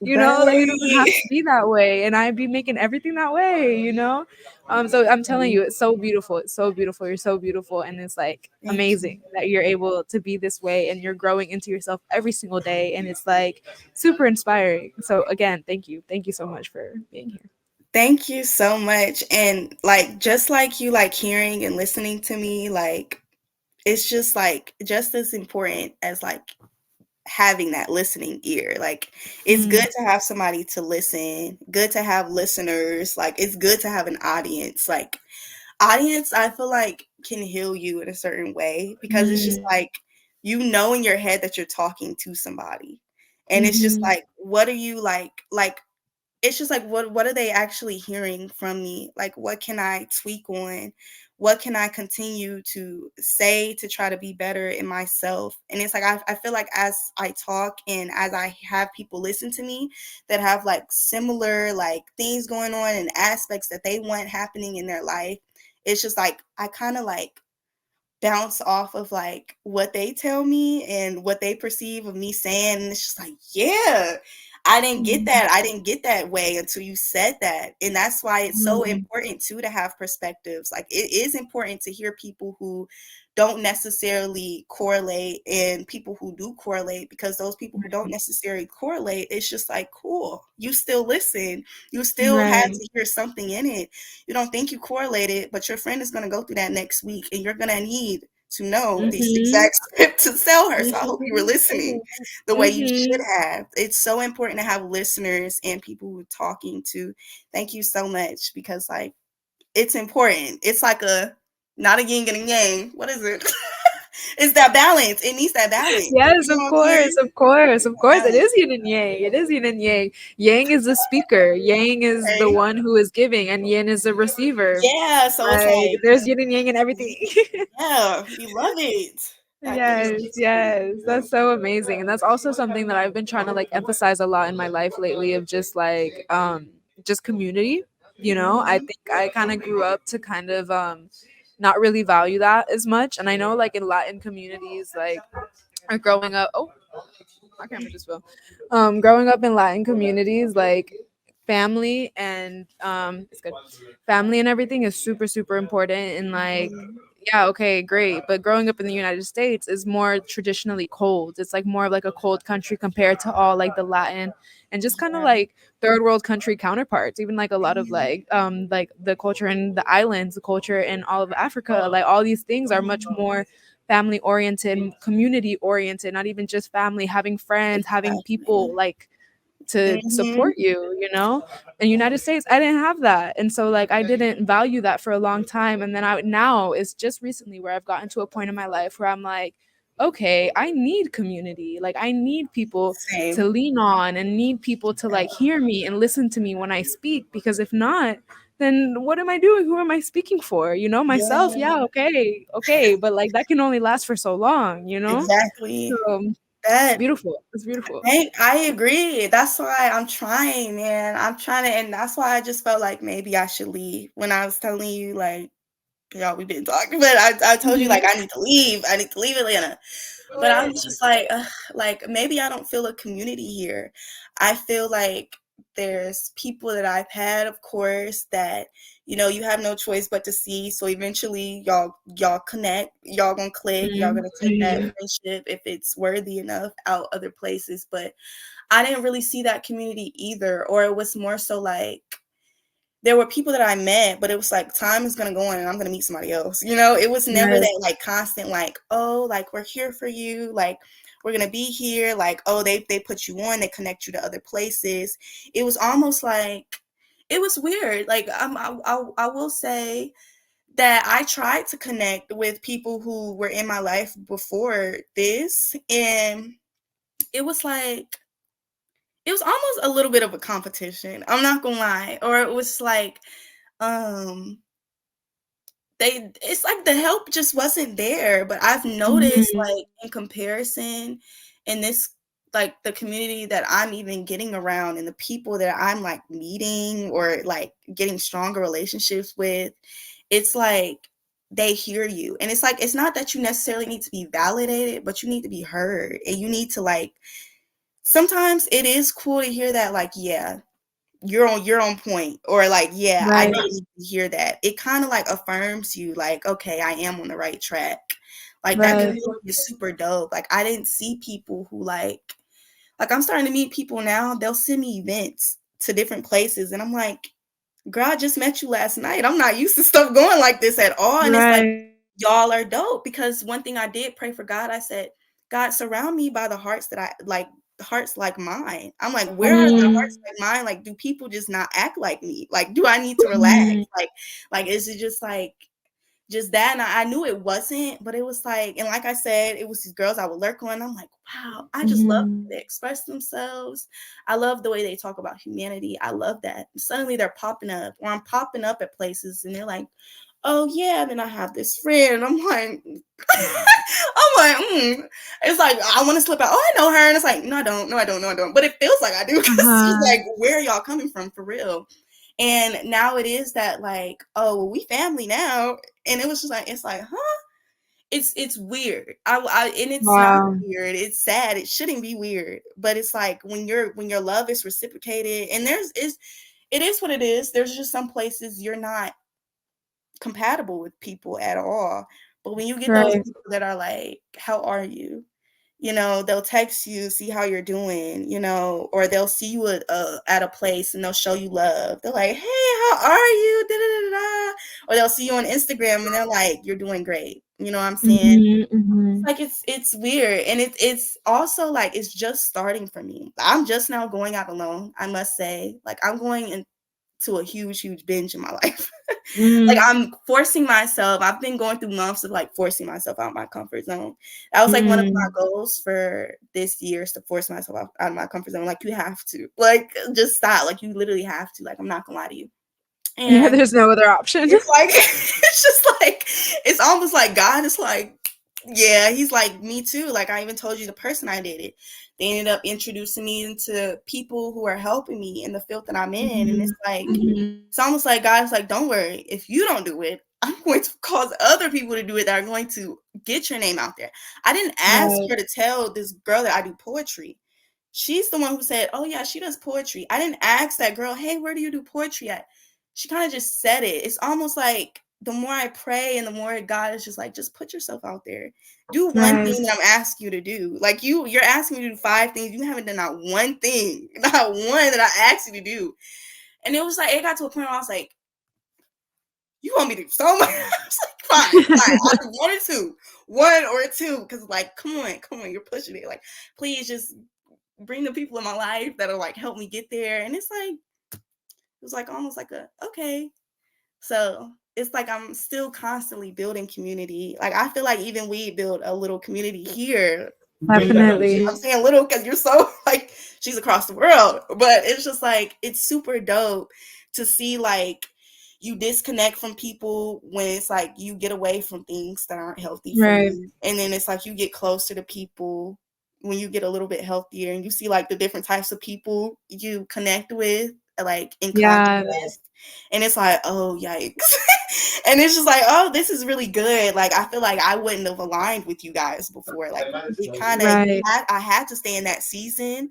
you know, like it doesn't have Right. to be that way, and I'd be making everything that way, you know. So I'm telling you, it's so beautiful. It's so beautiful. You're so beautiful, and it's like Thank you. amazing that you're able to be this way, and you're growing into yourself every single day, and it's like super inspiring. So again, thank you so much for being here. Thank you so much. And like just like you like hearing and listening to me, like it's just like just as important as like having that listening ear. Like it's good Mm, to have somebody to listen, good to have listeners, like it's good to have an audience. Like audience, I feel like can heal you in a certain way because it's just mm, like you know in your head that you're talking to somebody. And it's just mm-hmm. like what are you like it's just like what are they actually hearing from me? Like what can I tweak on? What can I continue to say to try to be better in myself? And it's like I feel like as I talk and as I have people listen to me that have like similar like things going on and aspects that they want happening in their life, it's just like I kind of like bounce off of like what they tell me and what they perceive of me saying. And it's just like, yeah, I didn't get that. I didn't get that way until you said that. And that's why it's so Mm-hmm. important too to have perspectives. Like it is important to hear people who don't necessarily correlate and people who do correlate, because those people who don't necessarily correlate, it's just like, cool, you still listen, you still had Right. to hear something in it. You don't think you correlated, but your friend is going to go through that next week and you're going to need to know this Mm-hmm. exact script to sell her. So I hope you were Mm-hmm. listening the way you should Mm-hmm. have. It's so important to have listeners and people who are talking to. Thank you so much, because like it's important. It's like a not a yin and a yang. What is it? It's that balance. It needs that balance. Yes, You know of what I'm course, saying? of course, of course. It is Balance. yin and yang. It is yin and yang. Yang is the speaker. Yang is the Okay. one who is giving, and yin is the receiver. Yeah. So it's Like like, there's yin and yang in everything. yeah, we love it. I think it's Yes, yes. That's so amazing. And that's also something that I've been trying to like emphasize a lot in my life lately, of just like just community. You know, I hmm think I kind of grew up to kind of not really value that as much. And I know like in Latin communities, like or growing up, oh, my camera just fell. Growing up in Latin communities, like family and it's good. Family and everything is super super important, and like yeah, okay, great. But growing up in the United States is more traditionally cold. It's like more of like a cold country compared to all like the Latin and just kind of Yeah. like third world country counterparts. Even like a lot of hmm like the culture in the islands, the culture in all of Africa, like all these things are much more family oriented, community oriented, not even just family, having friends, having Exactly. people like to hmm support you, you know. In United States I didn't have that, and so like I didn't value that for a long time, and then I now it's just recently where I've gotten to a point in my life where I'm like, okay, I need community, like I need people to Same. lean on and need people to like hear me and listen to me when I speak, because if not, then what am I doing? Who am I speaking for? You know, myself, Yeah. yeah, okay, okay, but like that can only last for so long, you know. Exactly. It's That beautiful. It's beautiful. I agree. That's why I'm trying, man. I'm trying to, and that's why I just felt like maybe I should leave. When I was telling you, like, y'all, we've been talking, but I told you, like, Mhm. I need to leave. I need to leave Atlanta. But I was just like, ugh, like maybe I don't feel a community here. I feel like there's people that I've had, of course, that you have no choice but to see. So eventually, y'all connect, y'all gonna click, y'all Mhm. gonna take that Mhm. friendship if it's worthy enough out other places. But I didn't really see that community either, or it was more so like there were people that I met, but it was like time is gonna go on and I'm gonna meet somebody else. It was never Right. that like constant like, oh, like we're here for you, like we're gonna be here, like, oh, they put you on, they connect you to other places. It was almost like it was weird. Like I will say that I tried to connect with people who were in my life before this, and it was like it was almost a little bit of a competition. I'm not gonna lie. Or it was like um it's like the help just wasn't there. But I've noticed Mhm. like in comparison in this like the community that I'm even getting around and the people that I'm like meeting or like getting stronger relationships with, it's like they hear you. And it's like it's not that you necessarily need to be validated, but you need to be heard. And you need to like sometimes it is cool to hear that like, yeah, you're on point, or like, yeah, I Right. didn't need to hear that. It kind of like affirms you like, okay, I am on the right track. Like that Right. community is super dope. Like I didn't see people who like I'm starting to meet people now, they'll send me events to different places and I'm like, girl, I just met you last night. I'm not used to stuff going like this at all. And it's like, Right. y'all are dope. Because one thing I did pray for God, I said, God, surround me by the hearts that I like, hearts like mine. I'm like, where are the Mhm. hearts like mine? Like, do people just not act like me? Like, do I need to relax? Mhm. Like, is it just that? And I knew it wasn't, but it was like, and like I said, it was these girls I would lurk on. I'm like, wow, I just love the Mhm. way they express themselves. I love the way they talk about humanity. I love that. Suddenly they're popping up, or I'm popping up at places, and they're like, oh yeah. And then I have this friend, and I'm like, I'm like, it's like I want to slip out. Oh, I know her, and it's like, no, I don't, no, I don't, no, I don't. But it feels like I do because it's just Uh-huh. like, where are y'all coming from for real? And now it is that like, oh, well, we family now, and it was just like, it's like, huh? It's weird. And it's not Wow. weird. It's sad. It shouldn't be weird, but it's like when your love is reciprocated, and it is what it is. There's just some places you're not compatible with people at all. But when you get those Right. people that are like, how are you? They'll text you, see how you're doing, or they'll see you at a place and they'll show you love. They're like, hey, how are you? Da, da, da, da. Or they'll see you on Instagram and they're like, you're doing great. You know what I'm saying? Mhm. It's Mhm. like it's weird. And it's also like it's just starting for me. I'm just now going out alone, I must say. Like I'm going into a huge, huge binge in my life. Like, Mhm. I'm forcing myself. I've been going through months of, like, forcing myself out of my comfort zone. That was, like, one of my Mhm. goals for this year is to force myself out of my comfort zone. Like, you have to. Like, just stop. Like, you literally have to. Like, I'm not gonna lie to you. Yeah, And there's no other option. it's like it's just like it's almost like God is like, yeah, he's like, me too. Like I even told you the person I dated. They ended up introducing me into people who are helping me in the field that I'm in. And it's Mhm. like Mhm. it's almost like God is like, don't worry, if you don't do it, I'm going to cause other people to do it that are going to get your name out there. I didn't ask Right. her to tell this girl that I do poetry. She's the one who said, oh yeah, she does poetry. I didn't ask that girl, hey, where do you do poetry at? She kind of just said it. It's almost like the more I pray and the more God is just like, just put yourself out there. Do one Right. thing that I'm asking you to do. Like you're asking me to do 5 things. You haven't done not one thing, not one that I asked you to do. And it was like, it got to a point where I was like, you want me to do so much? I was like, fine, fine. I'll do one or two. Cause like, come on, you're pushing it. Like, please just bring the people in my life that'll like help me get there. And it's like, it was like almost like a okay. So it's like I'm still constantly building community. Like I feel like even we build a little community here. Definitely. I'm saying little because you're so like she's across the world, but it's just like it's super dope to see like you disconnect from people when it's like you get away from things that aren't healthy for Right. you, and then it's like you get closer to people when you get a little bit healthier and you see like the different types of people you connect with, like in Yeah, contrast, and it's like, oh yikes. And it's just like, oh, this is really good. Like I feel like I wouldn't have aligned with you guys before. Like it kind of right, I had to stay in that season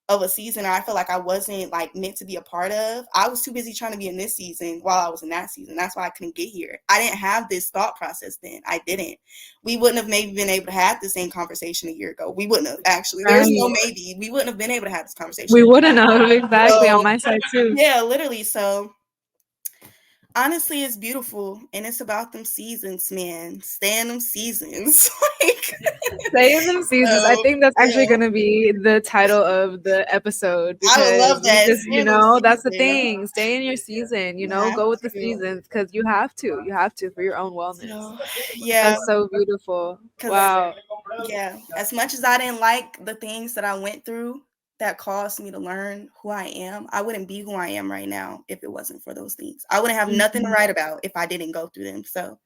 of a season I feel like I wasn't like meant to be a part of. I was too busy trying to be in this season while I was in that season. That's why I couldn't get here. I didn't have this thought process then. I didn't. We wouldn't have maybe been able to have the same conversation a year ago. We wouldn't have actually. There's no right. maybe. We wouldn't have been able to have this We conversation. wouldn't have exactly on So my side too. yeah, literally. So honestly, it's beautiful, and it's about them seasons, man. Stay in them seasons. Like Stay in them seasons. I so, think that's actually yeah. going to be the title of the episode I would because love we that. just, Stay in them that's the seasons. thing. Stay in your season, You have go with the to. seasons because you have to. You have to for your own wellness. So yeah, That's so beautiful. because Wow. yeah, as much as I didn't like the things that I went through that caused me to learn who I am, I wouldn't be who I am right now if it wasn't for those things. I wouldn't have nothing to Mhm. write about if I didn't go through them. So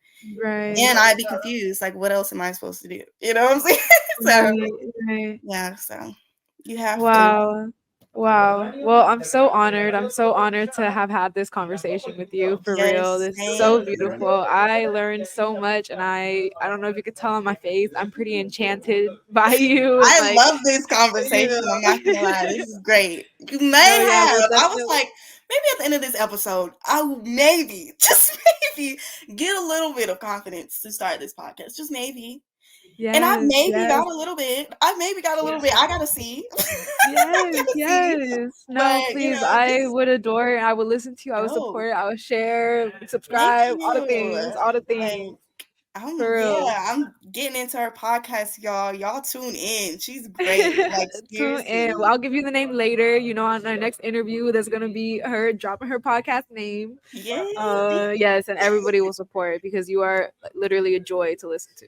Right. and I'd be confused, like what else am I supposed to do? You know what I'm saying? So Right. Right. yeah, so you have to. Wow. Wow. Well, I'm so honored. I'm so honored to have had this conversation with you for real. Yes, This is thank so you. beautiful. I learned so much and I don't know if you could tell on my face. I'm pretty enchanted by you and I like, love this conversation. I'm not gonna lie, this is great. You no, may yeah, we'll have. I was definitely. like, maybe at the end of this episode, I will maybe, just maybe, get a little bit of confidence to start this podcast. Just maybe. And I Yes, maybe yes. got a little bit. I maybe got a little bit. I gotta see. I Yes, gotta see. yes. No, But please. I this would adore it. I would listen to you. I would dope. support. I would share, Thank subscribe, all the you. things, all the Like things. For real. I'm getting into her podcast, y'all. Y'all tune in. She's great. Like Tune in. seriously. Well, I'll give you the name later. On our next interview, there's gonna be her dropping her podcast name. Yes. Yes, and everybody will support because you are literally a joy to listen to.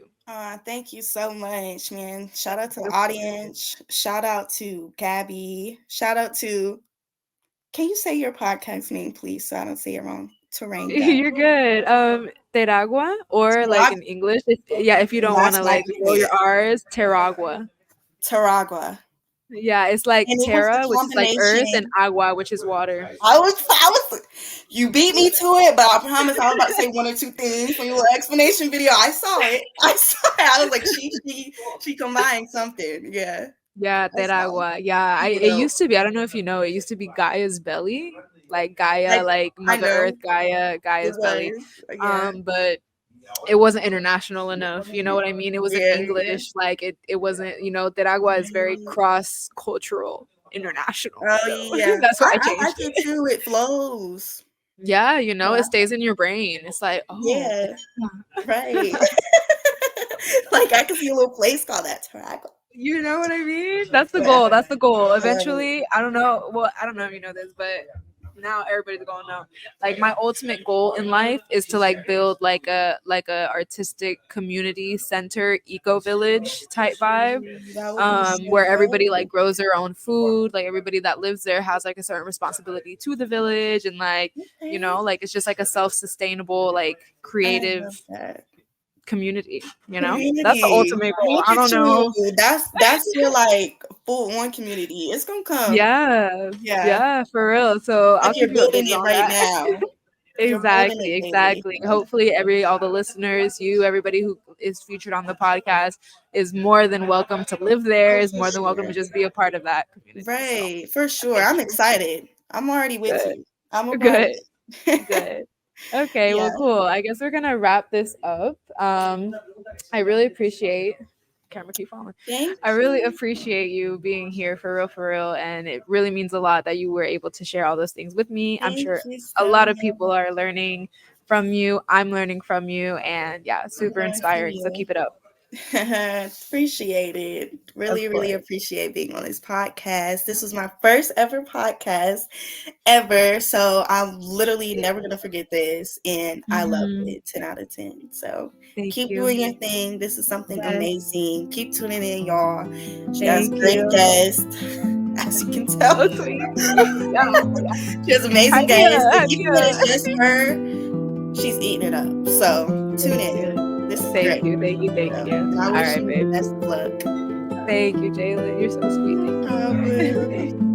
Thank you so much, man. Shout out to the Of course. audience. Shout out to Gabby. Shout out to, can you say your podcast name, please, so I don't say it wrong? Teranga. You're good. Teragua, or like in English, if you don't want That's to not like getting roll your it. R's, Teragua. Teragua. Yeah, it's like And it was the terra, which is like earth, and combination. agua, which is water. You beat me to it, but I promise I was about to say one or two things from your explanation video. I saw it. I saw it. I was like, she combined something. Yeah, Yeah, I saw. Teragua. Yeah, Super it dope. used to be. I don't know if you know. It used to be Gaia's belly, like Gaia, Like like I Mother Earth, know it Gaia's belly. was. Yeah, But it wasn't international enough. You know what I mean? It was in yeah. English. Like it wasn't. Teragua is very Right. cross cultural, international. Oh So yeah, that's why I I like changed it it. too. It flows. Yeah, it Yeah, stays in your brain. It's like, oh, yeah, right. Like I could see a little place called that Teragua. you know what I mean? That's the Yeah, goal. That's the goal. I love it. Eventually, I don't know. Well, I don't know if you know this, but now everybody's going to know. Like my ultimate goal in life is to like build like a artistic community center, eco village type vibe, Ooh, that would be so where everybody like dope. grows their own food. Like everybody that lives there has like a certain responsibility to the village, and like Okay. like it's just like a self sustainable like I love creative that. community. That's the Community. ultimate goal. Look I at don't you. know. That's your like full on community. It's gonna come. Yeah, Yeah. yeah, for real. So Like I'll you're keep you building updated it on right that. now. You're building Exactly, it, baby. exactly. Yeah. Hopefully, all the listeners, everybody who is featured on the podcast, is more than welcome to live there. Oh, Is for more than welcome to sure. just be a part of that community. So Right. For sure. thank I'm you. excited. I'm already with Good, you. I'm a part of good, it. good. Okay, Yeah. well, cool. I guess we're gonna wrap this up. I really appreciate camera keep falling. Thank I really you. appreciate you being here for real, and it really means a lot that you were able to share all those things with me. I'm Thank sure you a so lot of people much. are learning from you. I'm learning from you, and yeah, super Learn from inspiring. So you. keep it up. Appreciate it. Of Really, really course. appreciate being on this podcast. This was my first ever podcast ever. So I'm literally never going to forget this. And I loved Mhm. it. 10 out of 10. So Thank keep you. doing your thing. This is something Yes. amazing. Keep tuning in, y'all. She has Thank great you. guests, as you can tell. So sweet. Yeah. She has amazing guests. And Hania, even when Hania. it's just her, she's eating it up. So tune Thank in. you. This is Thank great. you. Thank you. So, Thank you. and I All wish right, you babe. the best of luck. Thank you, Jalen. You're so sweet. Thank you. Problem.